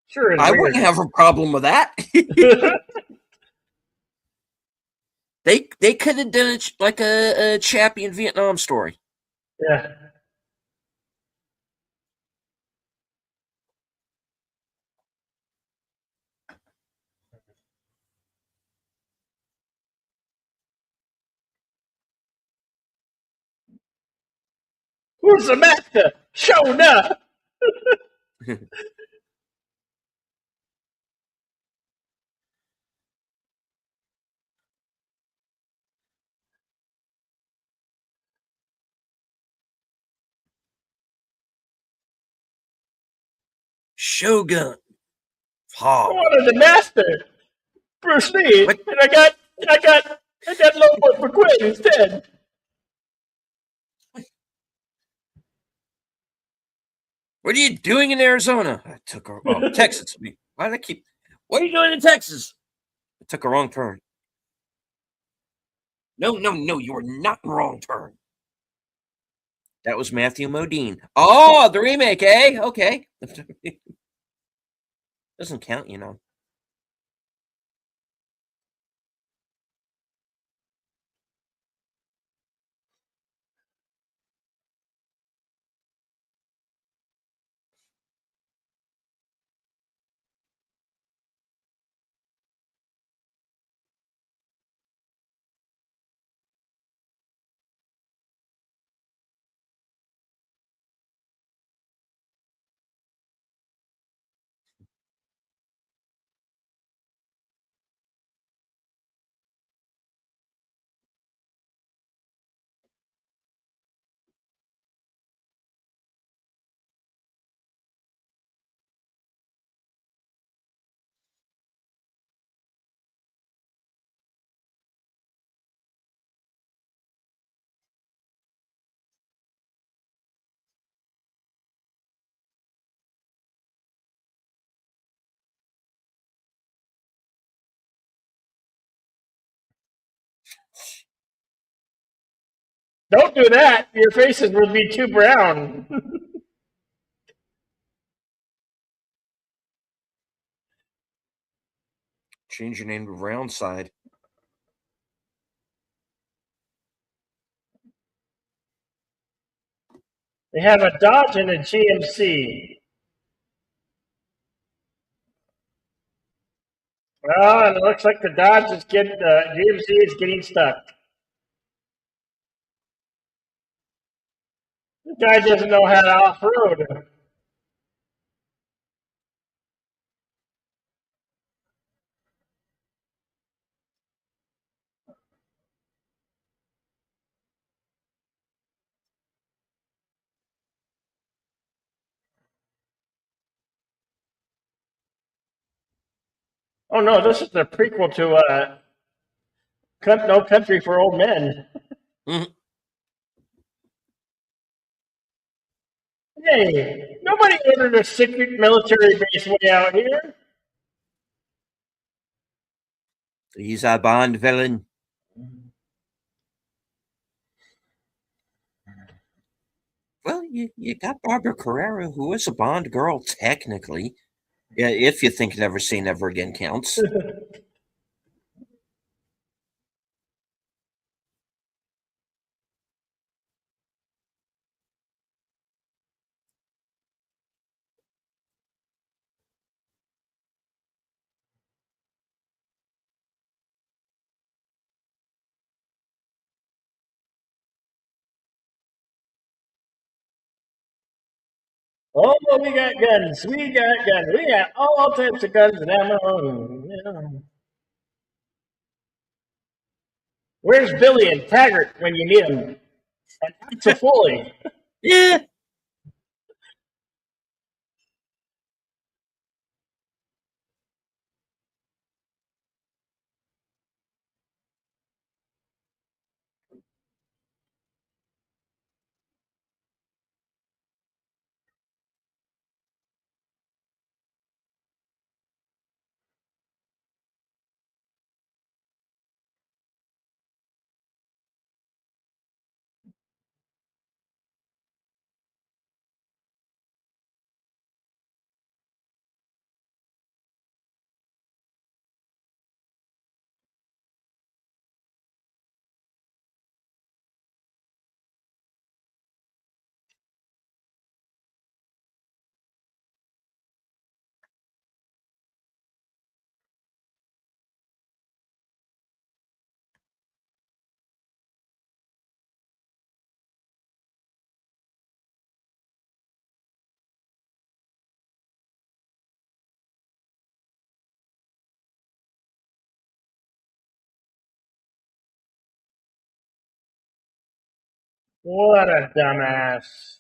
Sure is I wouldn't weird. have a problem with that. They could have done it like a Chappie in Vietnam story. Yeah. Who's the master? Shona. Shogun. I Hog. wanted the master, Bruce Lee, What? and I got Lobo McQuade instead. What are you doing in Arizona? I took a Texas. Why did I keep? What are you doing in Texas? I took a wrong turn. No, no, no. You were not in wrong turn. That was Matthew Modine. Oh, the remake, eh? Okay. Doesn't count, you know. Don't do that. Your faces would be too brown. Change your name to Roundside. They have a Dodge and a GMC. Well, and it looks like the Dodge is getting, GMC is getting stuck. The guy doesn't know how to off road. Oh no, this is the prequel to No Country for Old Men. Mhm. Hey, nobody ordered a secret military base way out here. He's a Bond villain. Well, you got Barbara Carrera, who is a Bond girl, technically. Yeah, if you think Never Say Never Again counts. Oh, we got guns. We got guns. We got all types of guns and ammo. Where's Billy and Taggart when you need them? And Foley. Yeah. What a dumbass.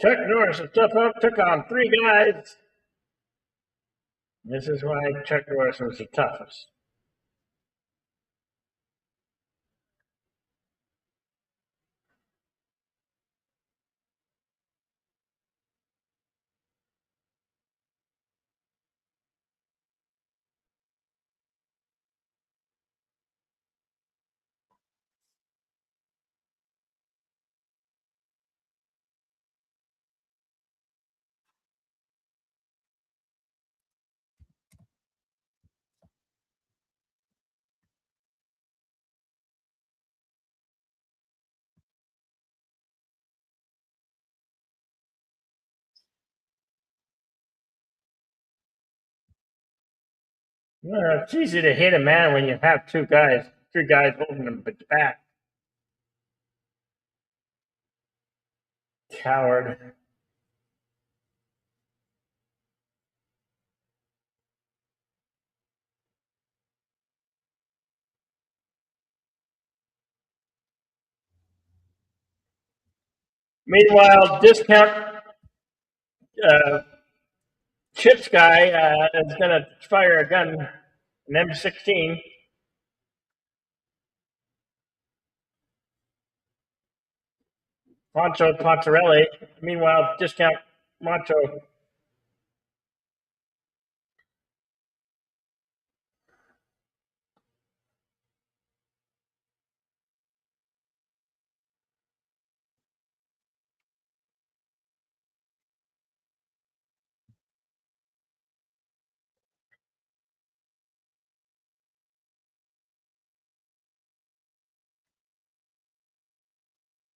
Chuck Norris was tough up, took on three guys. This is why Chuck Norris was the toughest. Well, it's easy to hit a man when you have three guys holding him back. Coward. Meanwhile, discount uh, Chips guy is going to fire a gun, an M16. Poncho Pontarelli. Meanwhile, discount Macho.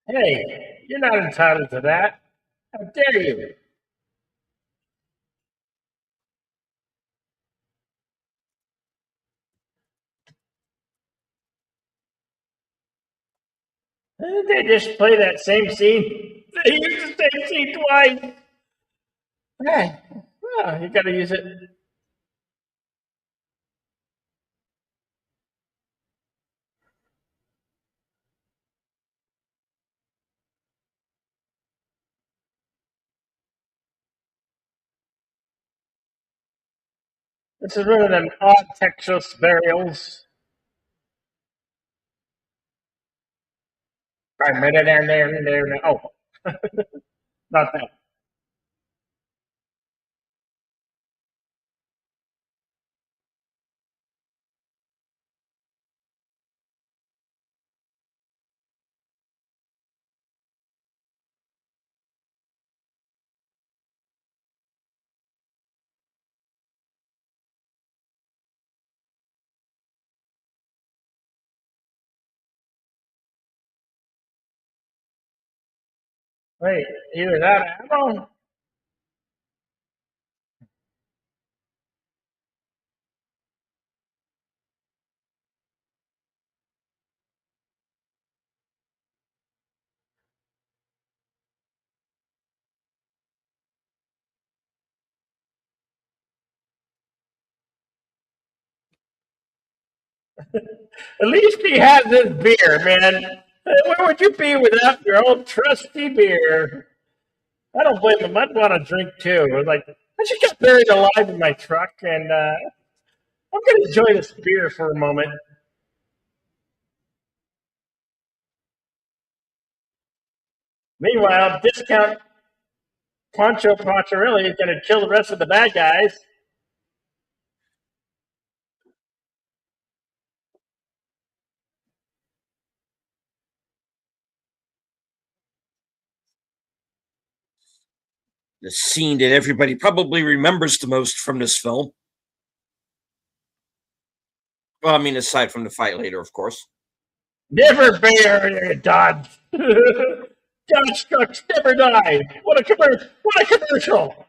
Hey, you're not entitled to that. How dare you? They just play that same scene. They use the same scene twice. Hey, well, you got to use it. This is one of them odd Texas burials. Right, there. Oh, not that. Wait, he was out of ammo? At least he has his beer, man. Where would you be without your old trusty beer? I don't blame him. I'd want to drink too. Like, I just got buried alive in my truck, and I'm going to enjoy this beer for a moment. Meanwhile, discount Poncho Pontarelli is going to kill the rest of the bad guys. The scene that everybody probably remembers the most from this film. Well, I mean, aside from the fight later, of course. Never bear Dodge. Dodge trucks never die. What a commercial!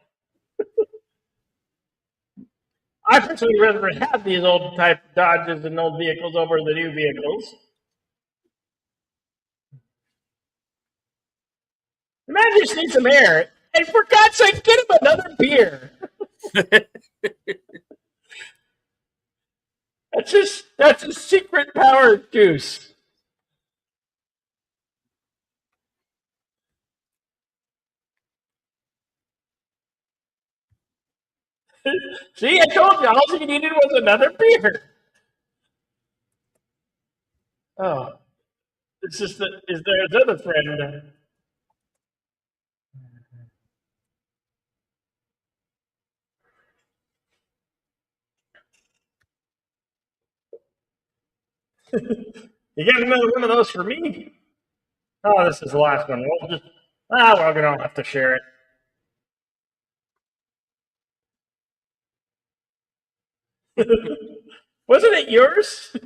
I personally rather have these old type Dodges and old vehicles over the new vehicles. The man just needs some air. And for God's sake, get him another beer. That's a secret power juice. See, I told you, all he needed was another beer. Oh, it's just that is there his other friend? You got another one of those for me? Oh, this is the last one. We'll just we're gonna have to share it. Wasn't it yours?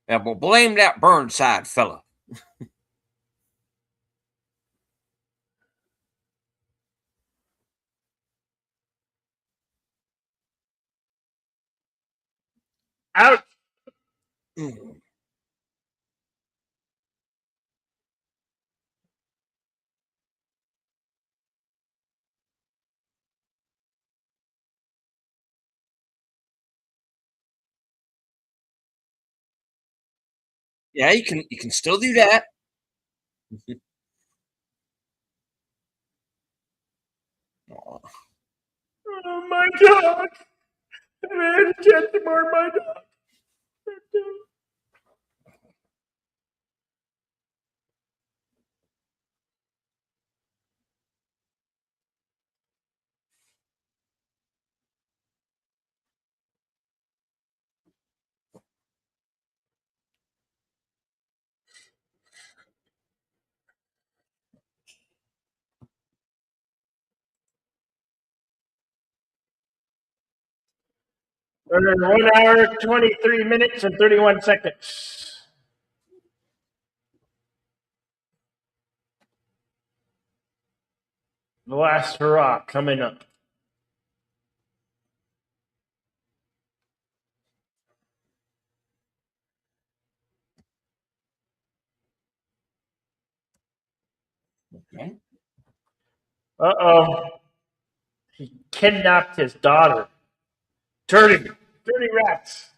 Yeah, well, blame that Burnside fella. Out. Yeah, you can still do that. Oh, my dog! I had a chance to mourn my dog. We're 1 hour, 23 minutes, and 31 seconds. The last hurrah coming up. Okay. Uh-oh. He kidnapped his daughter. Dirty. Dirty rats.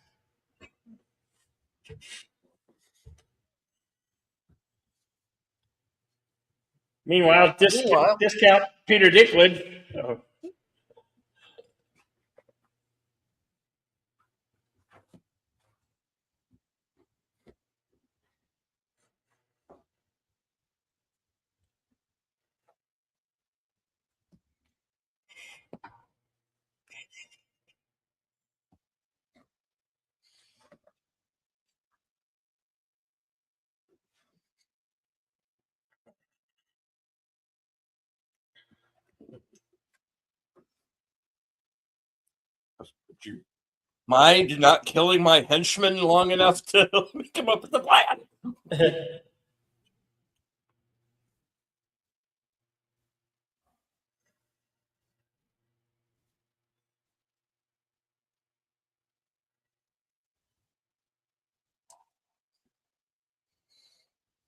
Meanwhile, Meanwhile, discount Peter Dickwood. Oh. would you mind not killing my henchman long enough to come up with a plan?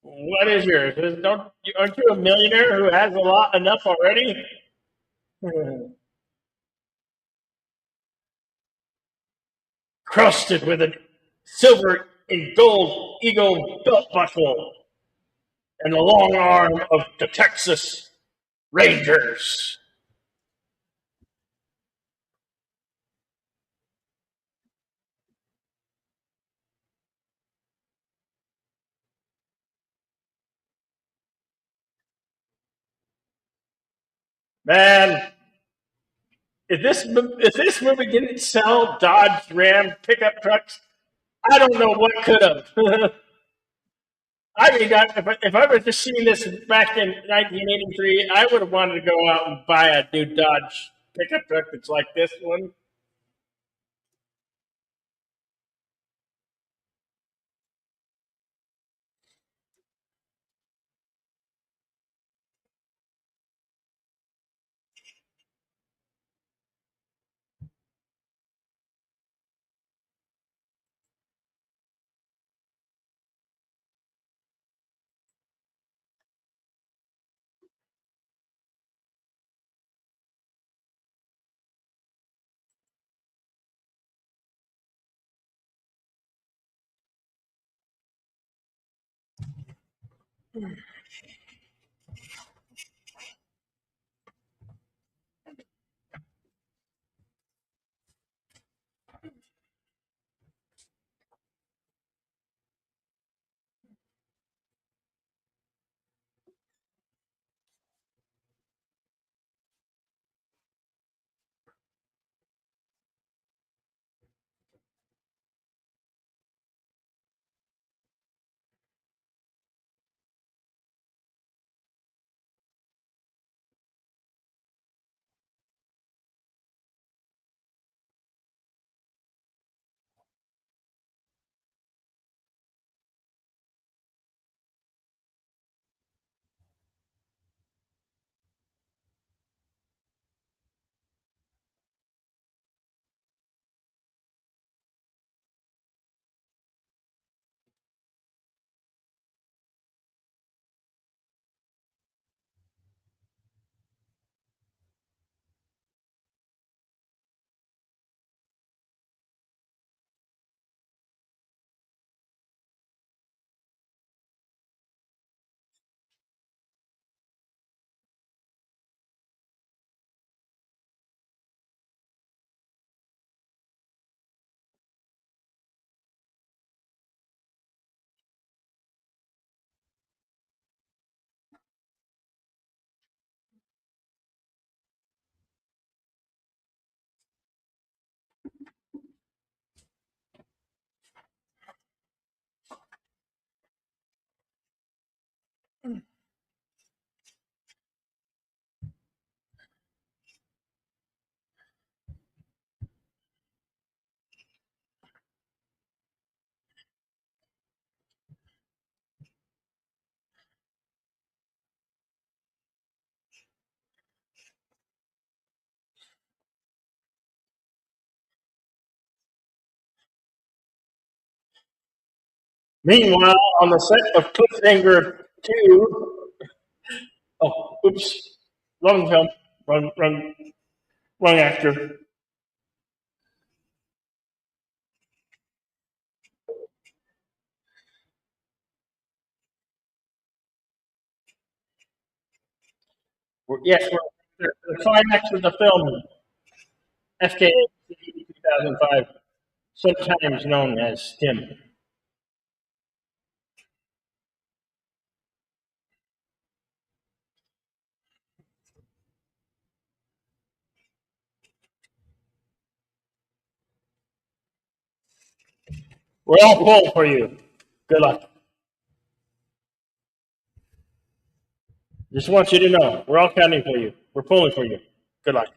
What is yours? Aren't you a millionaire who has enough already? Crusted with a silver and gold eagle belt buckle and the long arm of the Texas Rangers. Man, if this movie didn't sell Dodge Ram pickup trucks, I don't know what could have. I mean, if I was just seeing this back in 1983, I would have wanted to go out and buy a new Dodge pickup truck that's like this one. Meanwhile, on the set of Cliffhanger 2, oh, oops, wrong film, wrong actor. Yes, the climax of the film, FKA 2005, sometimes known as STEM. We're all pulling for you. Good luck. Just want you to know, we're all counting for you. We're pulling for you. Good luck.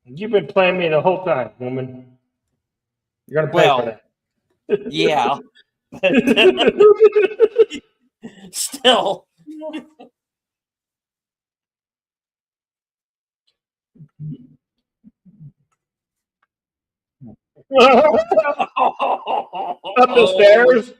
You've been playing me the whole time, woman. You're gonna pay for Well, that. yeah, but still. Up the Oh, stairs.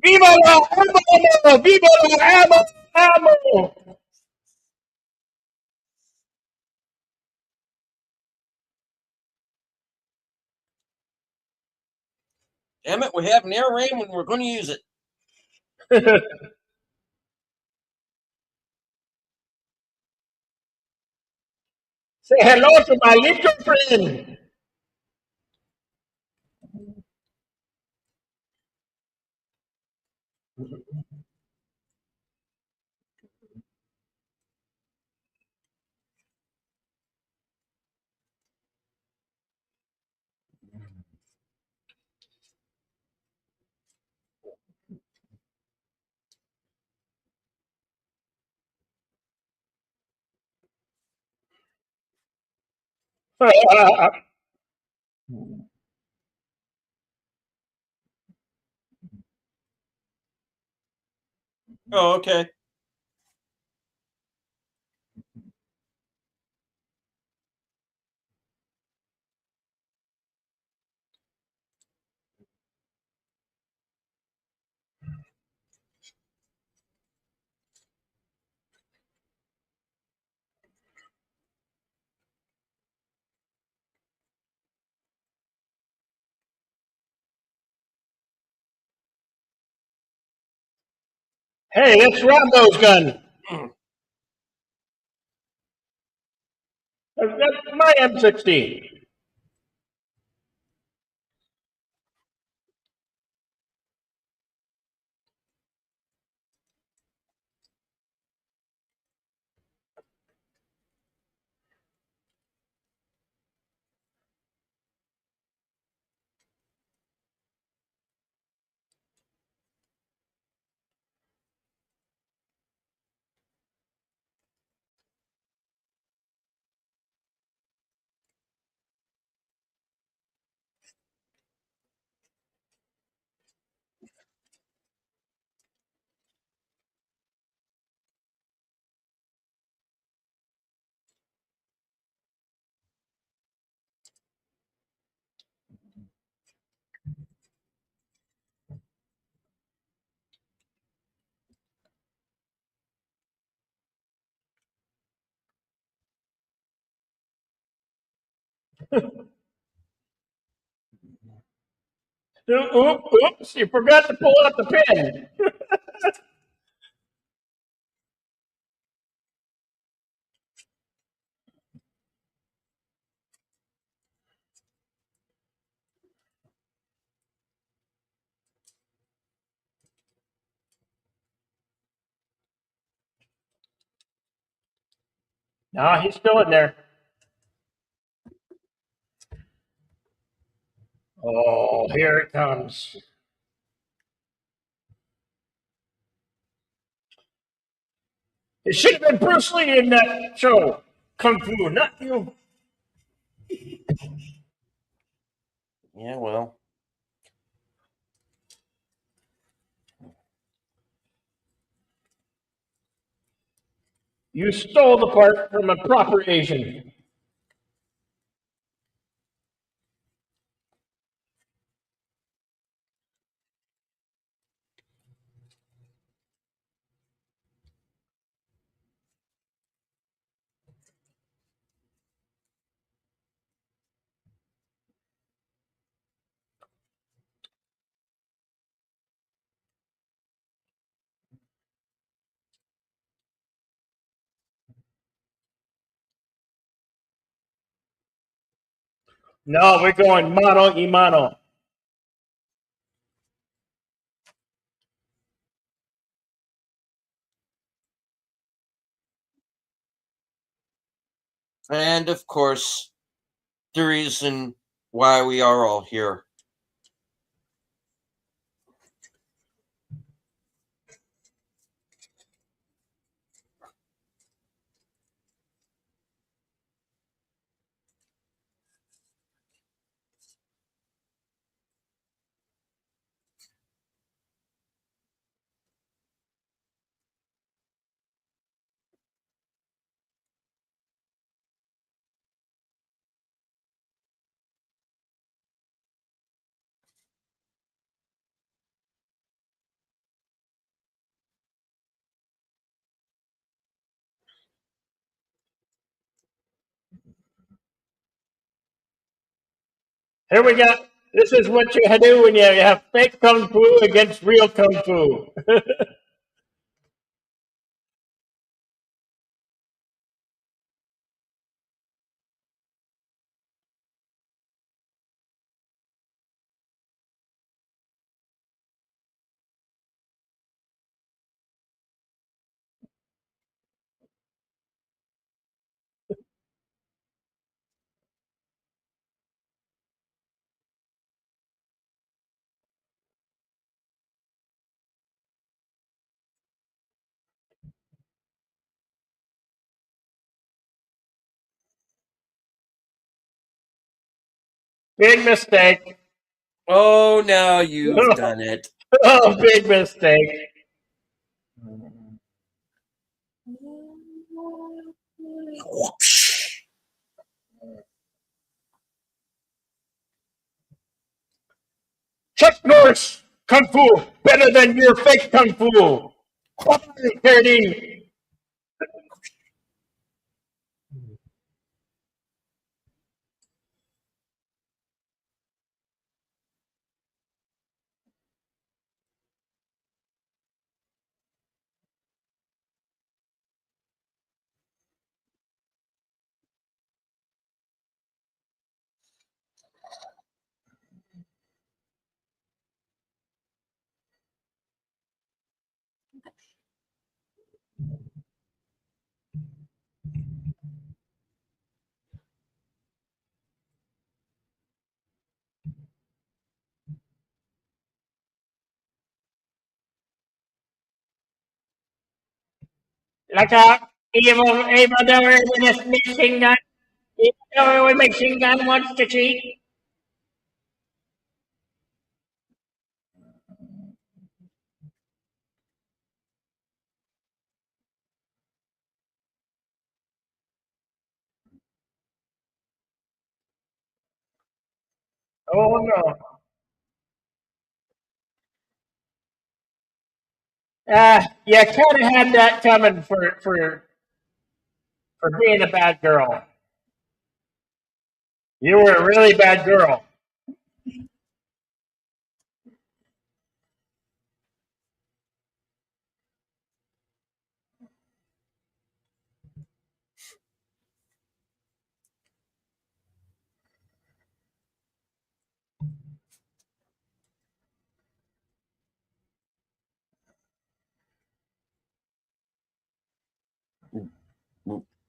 Viva la amo! Viva la amo! Amo! damn it, we have an air rain when we're going to use it. Say hello to my little friend. Oh, okay. Hey, that's Rambo's gun. That's my M16. Oops, you forgot to pull out the pen. No, he's still in there. Oh, here it comes. It should have been Bruce Lee in that show. Kung Fu, not you. Yeah, well. You stole the part from a proper Asian. No, we're going mano y mano. And of course, the reason why we are all here. Here we go. This is what you do when you have fake kung fu against real kung fu. Big mistake. Oh, now you've done it. Oh, big mistake. Chuck Norris kung fu better than your fake kung fu. Carradine. Like a evil devil with a machine gun. Evil devil with a machine gun wants to cheat. Oh no. You kind of had that coming for being a bad girl. You were a really bad girl.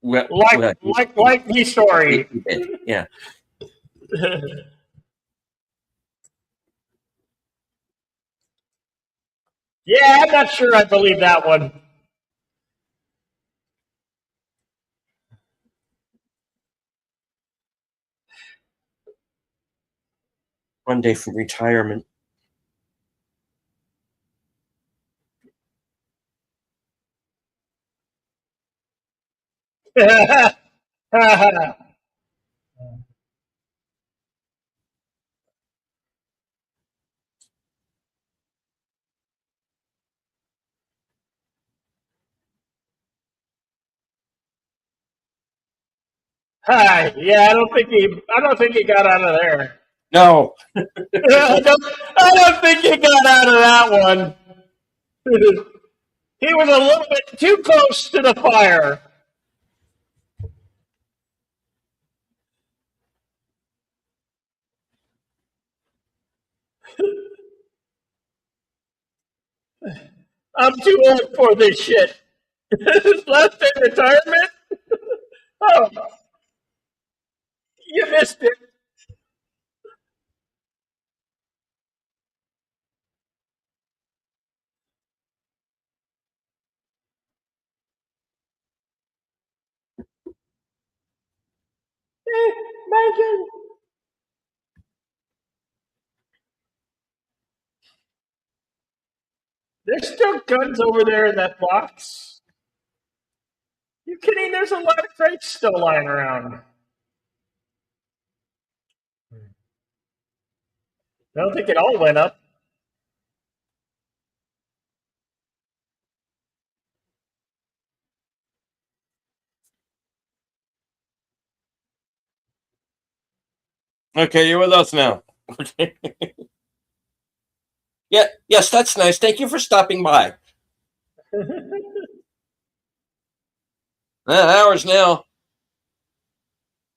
Well, Like, well, like the story. he did. Yeah. Yeah, I'm not sure I believe that one. One day for retirement. Hi. Yeah, I don't think he got out of there. No. I don't think he got out of that one. He was a little bit too close to the fire. I'm too old for this shit. His last day retirement? Oh, you missed it. Megan. There's still guns over there in that box. You kidding? There's a lot of crates still lying around. I don't think it all went up. Okay, you're with us now. Yeah. Yes, that's nice. Thank you for stopping by. Hours now.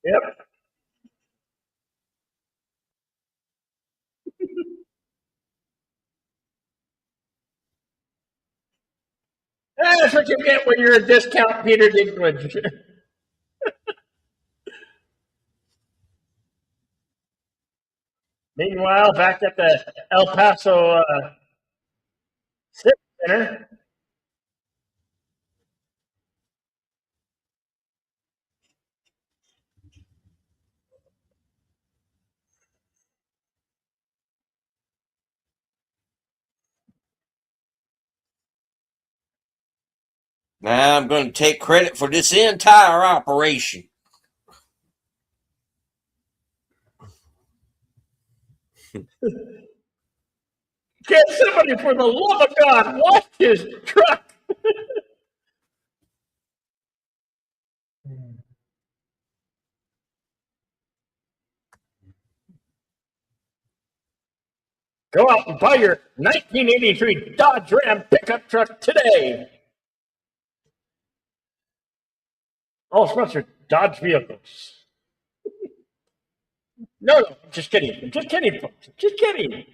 Yep. That's what you get when you're a discount Peter Dinklage. Meanwhile, back at the El Paso Civic Center. Now I'm going to take credit for this entire operation. Get somebody, for the love of God, watch his truck. Go out and buy your 1983 Dodge Ram pickup truck today. All sponsored Dodge vehicles. No, no, I'm just kidding. I'm just kidding, folks. I'm just kidding.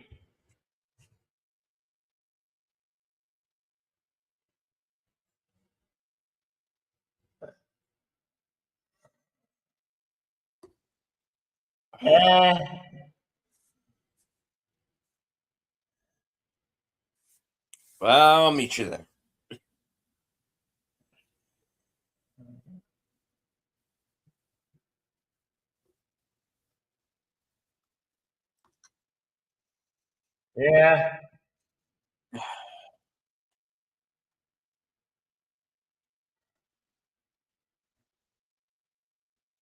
Uh, Well, I'll meet you there. yeah.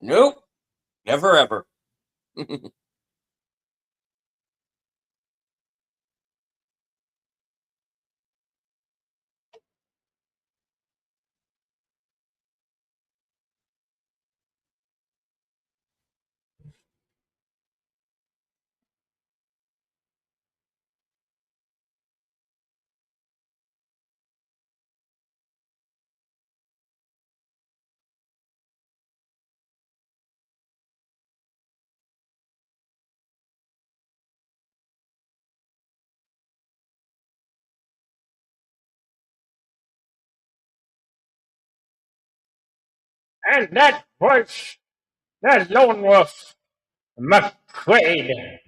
Nope. Never ever. And that was the lone wolf, McQuade.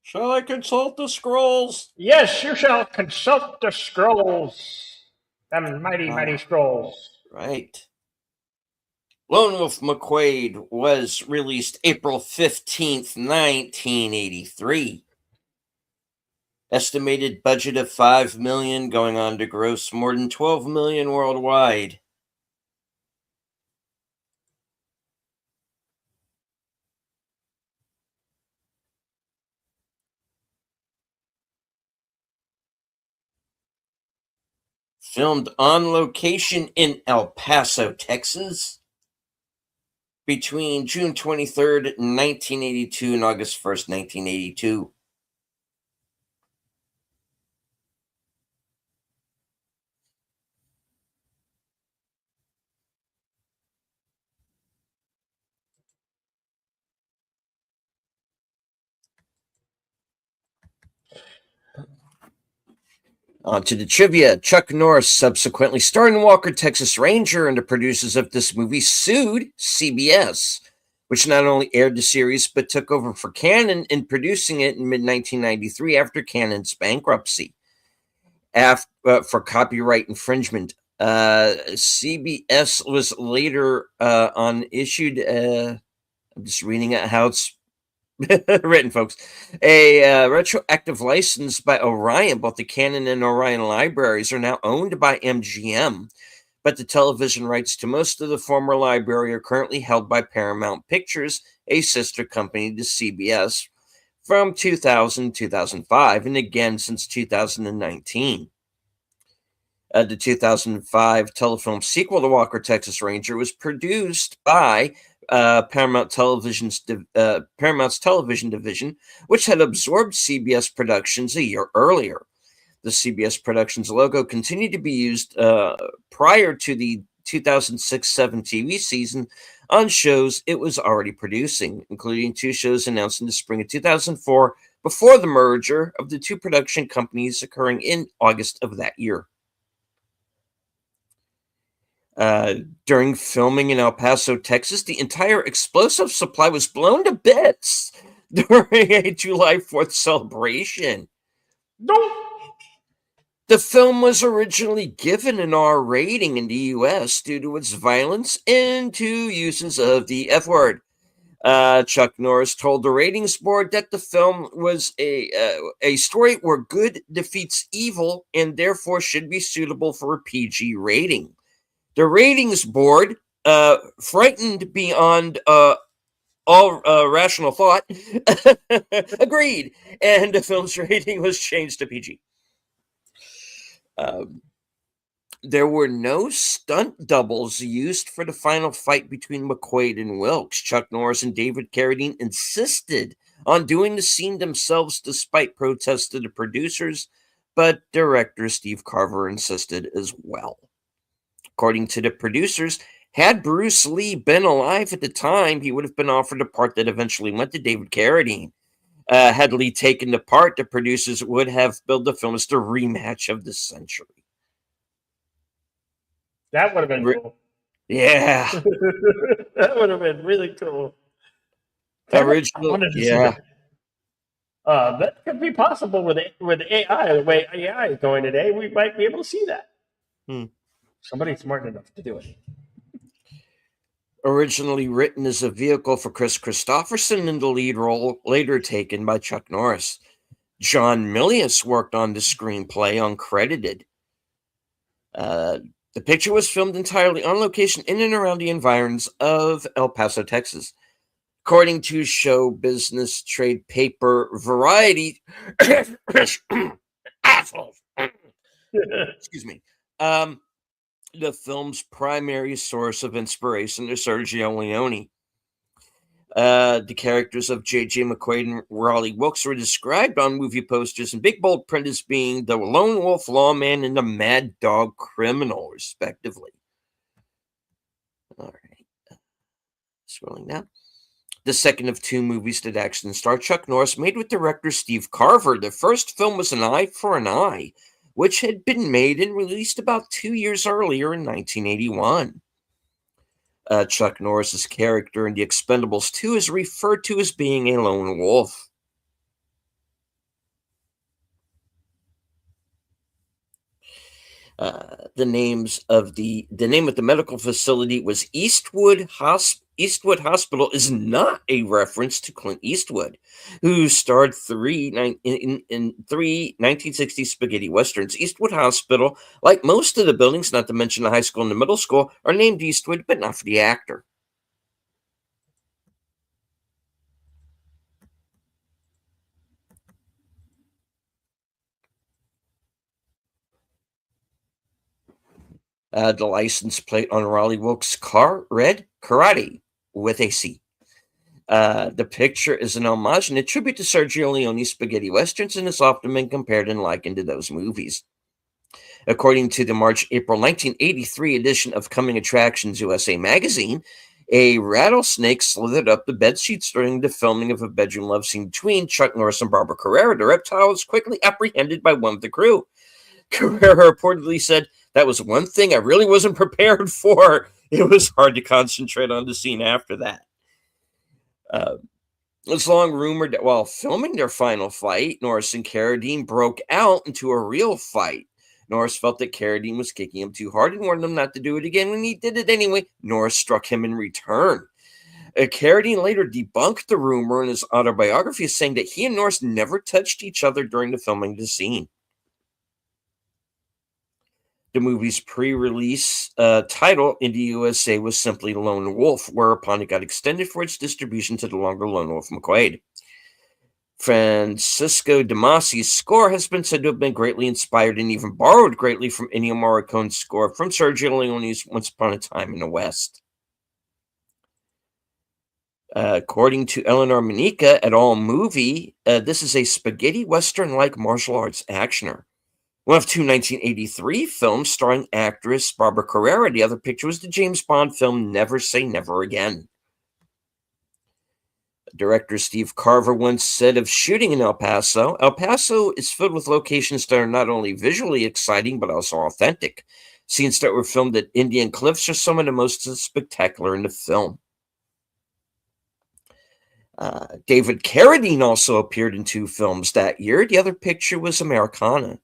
Shall I consult the scrolls? Yes, you shall consult the scrolls, the mighty, mighty scrolls. Right. Lone Wolf McQuade was released April 15th, 1983. Estimated budget of $5 million, going on to gross more than $12 million worldwide. Filmed on location in El Paso, Texas, between June 23rd, 1982 and August 1st, 1982. On to the trivia. Chuck Norris subsequently starred in Walker, Texas Ranger, and the producers of this movie sued CBS, which not only aired the series but took over for Canon in producing it in mid 1993 after Canon's bankruptcy for copyright infringement. CBS was later on issued. I'm just reading it how it's written, folks. A retroactive license by Orion. Both the Canon and Orion libraries are now owned by MGM, but the television rights to most of the former library are currently held by Paramount Pictures, a sister company to CBS, from 2000 2005, and again since 2019. The 2005 telefilm sequel to Walker, Texas Ranger was produced by Paramount's television division, which had absorbed CBS Productions a year earlier. The CBS Productions logo continued to be used prior to the 2006-7 TV season on shows it was already producing, including 2 shows announced in the spring of 2004 before the merger of the 2 production companies occurring in August of that year. During filming in El Paso, Texas, the entire explosive supply was blown to bits during a July 4th celebration. No. The film was originally given an R rating in the US due to its violence and 2 uses of the F word. Chuck Norris told the ratings board that the film was a story where good defeats evil and therefore should be suitable for a PG rating. The ratings board, frightened beyond all rational thought, agreed, and the film's rating was changed to PG. There were no stunt doubles used for the final fight between McQuade and Wilkes. Chuck Norris and David Carradine insisted on doing the scene themselves despite protests of the producers, but director Steve Carver insisted as well. According to the producers, had Bruce Lee been alive at the time, he would have been offered a part that eventually went to David Carradine. Had Lee taken the part, the producers would have billed the film as the rematch of the century. That would have been cool. Yeah. That would have been really cool. Original, yeah. That could be possible with AI. The way AI is going today, we might be able to see that. Somebody smart enough to do it. Originally written as a vehicle for Chris Christopherson in the lead role, later taken by Chuck Norris. John Milius worked on the screenplay, uncredited. The picture was filmed entirely on location in and around the environs of El Paso, Texas. According to show business trade paper Variety, assholes. Excuse me. The film's primary source of inspiration is Sergio Leone. The characters of J.J. McQuade and Raleigh Wilkes were described on movie posters in big bold print as being the lone wolf lawman and the mad dog criminal, respectively. All right. Scrolling down. The second of two movies that action star Chuck Norris made with director Steve Carver. The first film was An Eye for an Eye, which had been made and released about 2 years earlier in 1981. Chuck Norris's character in The Expendables 2 is referred to as being a lone wolf. The name of the medical facility was Eastwood Hospital is not a reference to Clint Eastwood, who starred in three 1960s spaghetti westerns. Eastwood Hospital, like most of the buildings, not to mention the high school and the middle school, are named Eastwood, but not for the actor. The license plate on Raleigh Wilkes' car read Karate with a C. The picture is an homage and a tribute to Sergio Leone's spaghetti westerns and has often been compared and likened to those movies. According to the March-April 1983 edition of Coming Attractions USA magazine, a rattlesnake slithered up the bedsheets during the filming of a bedroom love scene between Chuck Norris and Barbara Carrera. The reptile was quickly apprehended by one of the crew. Carrera reportedly said, "That was one thing I really wasn't prepared for. It was hard to concentrate on the scene after that." It's long rumored that while filming their final fight, Norris and Carradine broke out into a real fight. Norris felt that Carradine was kicking him too hard and warned him not to do it again. When he did it anyway, Norris struck him in return. Carradine later debunked the rumor in his autobiography, saying that he and Norris never touched each other during the filming of the scene. The movie's pre-release title in the USA was simply Lone Wolf, whereupon it got extended for its distribution to the longer Lone Wolf McQuade. Francisco De Masi's score has been said to have been greatly inspired and even borrowed greatly from Ennio Morricone's score from Sergio Leone's Once Upon a Time in the West. According to Eleanor Manica at AllMovie, this is a spaghetti western-like martial arts actioner. One of two 1983 films starring actress Barbara Carrera. The other picture was the James Bond film Never Say Never Again. Director Steve Carver once said of shooting in El Paso is filled with locations that are not only visually exciting, but also authentic. Scenes that were filmed at Indian Cliffs are some of the most spectacular in the film. David Carradine also appeared in two films that year. The other picture was Americana.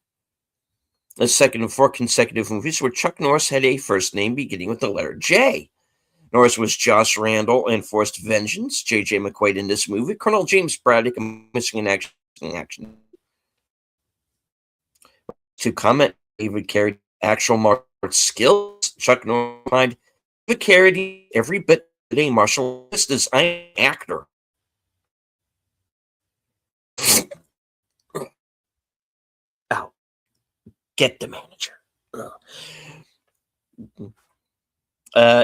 The second of four consecutive movies where Chuck Norris had a first name beginning with the letter J. Norris was Josh Randall in Forced Vengeance, J.J. McQuade in this movie, Colonel James Braddock in Missing in Action. To comment, David Carradine actual martial arts skills, Chuck Norris find David Carradine every bit of a martial artist as I am an actor. Ow. Get the manager.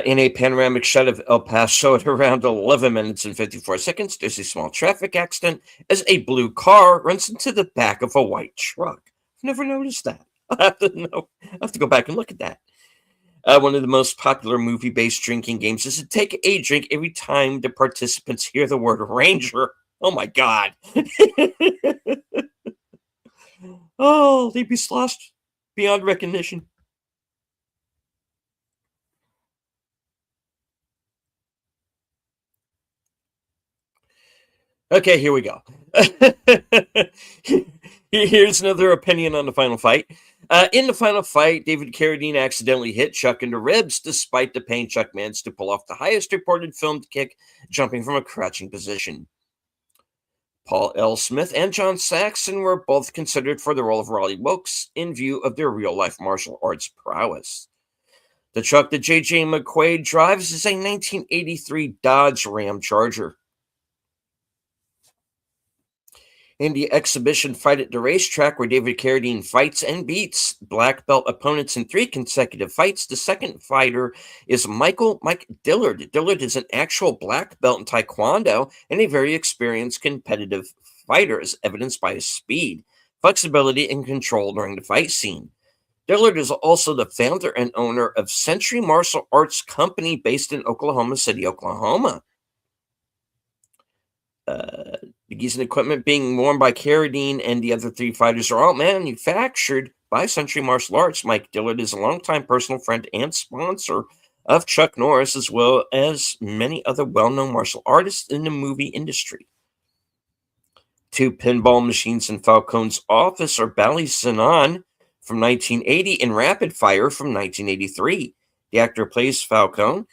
In a panoramic shot of El Paso at around 11 minutes and 54 seconds, there's a small traffic accident as a blue car runs into the back of a white truck. I've never noticed that. I'll have to go back and look at that. One of the most popular movie-based drinking games is to take a drink every time the participants hear the word Ranger. Oh my God. Oh, they'd be sloshed beyond recognition. Okay, here we go. Here's another opinion on the final fight. In the final fight, David Carradine accidentally hit Chuck in the ribs, despite the pain Chuck managed to pull off the highest reported filmed kick, jumping from a crouching position. Paul L. Smith and John Saxon were both considered for the role of Raleigh Wilkes in view of their real-life martial arts prowess. The truck that J.J. McQuade drives is a 1983 Dodge Ram Charger. In the exhibition fight at the racetrack, where David Carradine fights and beats black belt opponents in 3 consecutive fights, the second fighter is Mike Dillard. Dillard is an actual black belt in Taekwondo and a very experienced competitive fighter, as evidenced by his speed, flexibility, and control during the fight scene. Dillard is also the founder and owner of Century Martial Arts Company based in Oklahoma City, Oklahoma. The gis and equipment being worn by Carradine and the other three fighters are all manufactured by Century Martial Arts. Mike Dillard is a longtime personal friend and sponsor of Chuck Norris, as well as many other well-known martial artists in the movie industry. Two pinball machines in Falcone's office are Bally Zenon from 1980 and Rapid Fire from 1983. The actor plays Falcone.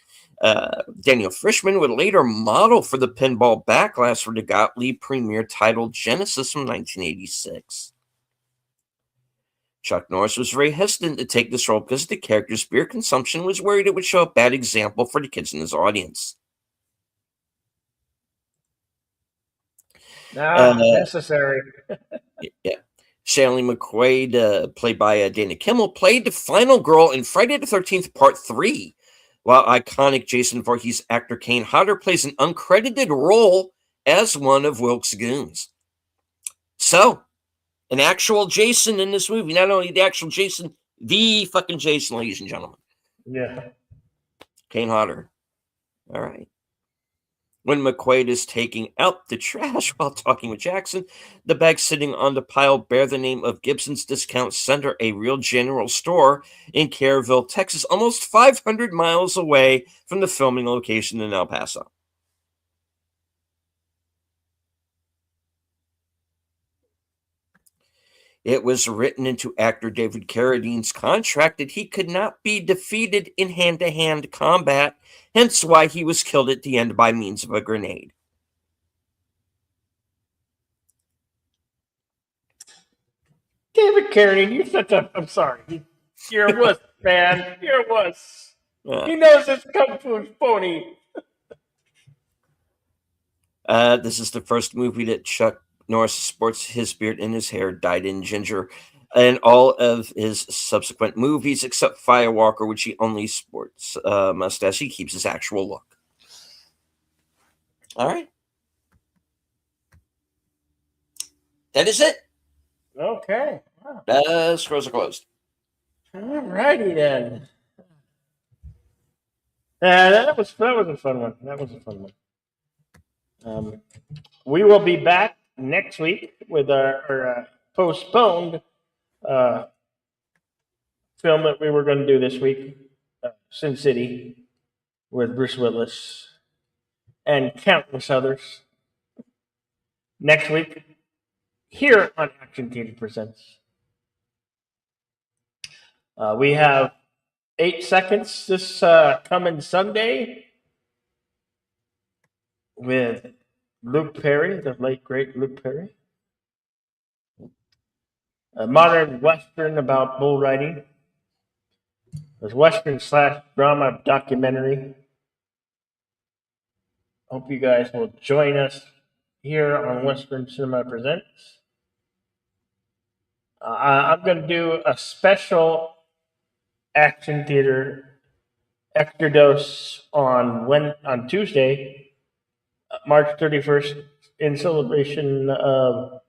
Daniel Frischman would later model for the pinball backlash for the Gottlieb premiere titled Genesis from 1986. Chuck Norris was very hesitant to take this role because the character's beer consumption was worried it would show a bad example for the kids in his audience. Necessary. Yeah. Shelley McQuade, played by Dana Kimmel, played the final girl in Friday the 13th, Part 3, while iconic Jason Voorhees actor Kane Hodder plays an uncredited role as one of Wilkes' goons. So, an actual Jason in this movie. Not only the actual Jason, the fucking Jason, ladies and gentlemen. Yeah. Kane Hodder. All right. When McQuade is taking out the trash while talking with Jackson, the bags sitting on the pile bear the name of Gibson's Discount Center, a real general store in Caryville, Texas, almost 500 miles away from the filming location in El Paso. It was written into actor David Carradine's contract that he could not be defeated in hand-to-hand combat, hence why he was killed at the end by means of a grenade. David Carradine, you're such a. I'm sorry. You're a wuss, man. You're a wuss. He knows his kung fu phony. This is the first movie that Chuck Norris sports his beard and his hair dyed in ginger. And all of his subsequent movies, except Firewalker, which he only sports mustache, he keeps his actual look. All right. That is it. Okay. Wow. Scrolls are closed. All righty then. That was a fun one. That was a fun one. We will be back next week with our postponed film that we were going to do this week, Sin City, with Bruce Willis and countless others. Next week, here on Action Theater Presents. We have 8 seconds this coming Sunday with Luke Perry, the late great Luke Perry. A modern Western about bull riding. It's Western/drama documentary. Hope you guys will join us here on Western Cinema Presents. I'm going to do a special Action Theater extra dose on Tuesday, March 31st, in celebration of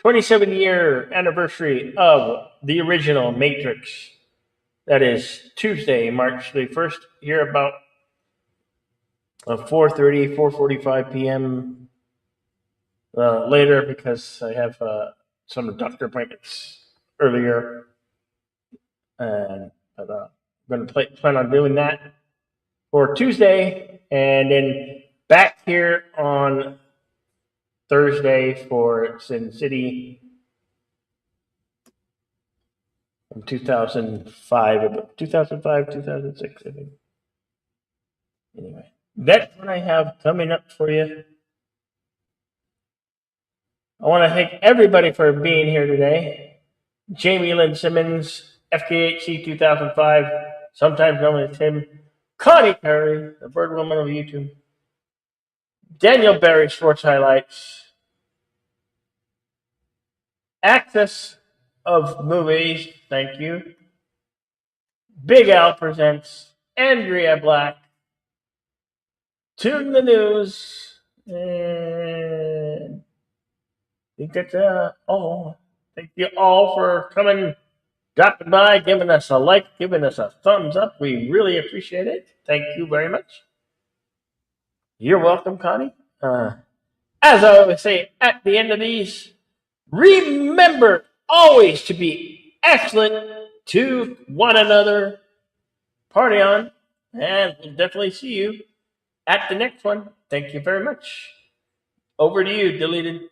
27-year anniversary of the original Matrix. That is Tuesday, March 31st, here about 4:45 p.m. Later, because I have some doctor appointments earlier. And I'm going to plan on doing that for Tuesday, and then back here on Thursday for Sin City from 2005, 2006, I think. Anyway, that's what I have coming up for you. I want to thank everybody for being here today. Jamie Lynn Simmons, FKHC 2005, sometimes known as Tim. Connie Perry, the bird woman of YouTube. Daniel Barry, Sports Highlights. Access of Movies, thank you. Big Al presents Andrea Black. Tune the News. And I think that's all. Thank you all for coming dropping by, giving us a like, giving us a thumbs up. We really appreciate it. Thank you very much. You're welcome, Connie. As I always say at the end of these, remember always to be excellent to one another. Party on, and we'll definitely see you at the next one. Thank you very much. Over to you, Deleted.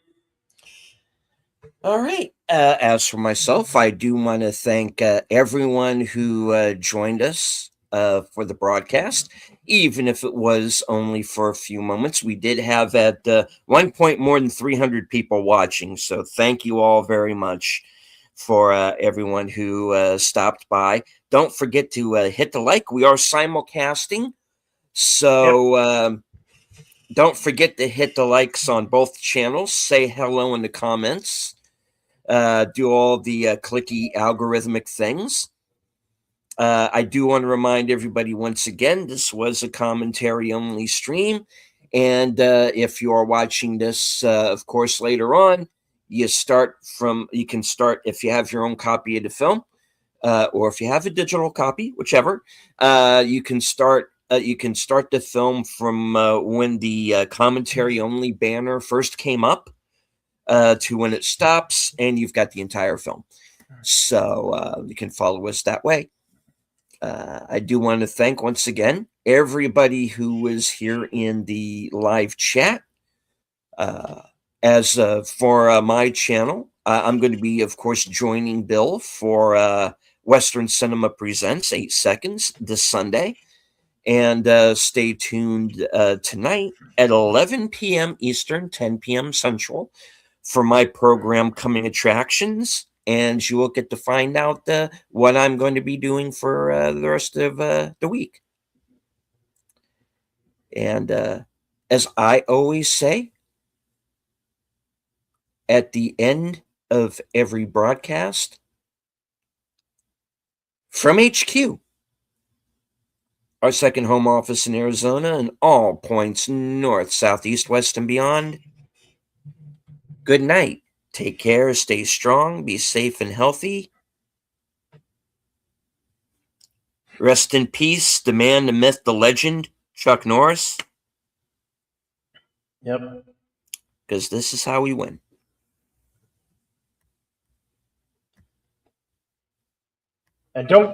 All right. As for myself, I do want to thank everyone who joined us for the broadcast, even if it was only for a few moments. We did have at one point more than 300 people watching, so thank you all very much for everyone who stopped by. Don't forget to hit the like. We are simulcasting, so don't forget to hit the likes on both channels. Say hello in the comments. Do all the clicky algorithmic things. I do want to remind everybody once again, this was a commentary only stream. And if you are watching this, of course, later on, you can start if you have your own copy of the film, or if you have a digital copy, whichever, you can start the film from when the commentary only banner first came up to when it stops, and you've got the entire film. So you can follow us that way. I do want to thank once again everybody who was here in the live chat. As for my channel, I'm going to be, of course, joining Bill for Western Cinema Presents 8 Seconds this Sunday. And stay tuned tonight at 11 p.m. Eastern, 10 p.m. Central for my program Coming Attractions. And you will get to find out what I'm going to be doing for the rest of the week. And as I always say, at the end of every broadcast, from HQ, our second home office in Arizona and all points north, south, east, west, and beyond, good night. Take care, stay strong, be safe and healthy. Rest in peace, the man, the myth, the legend, Chuck Norris. Yep. Because this is how we win. And don't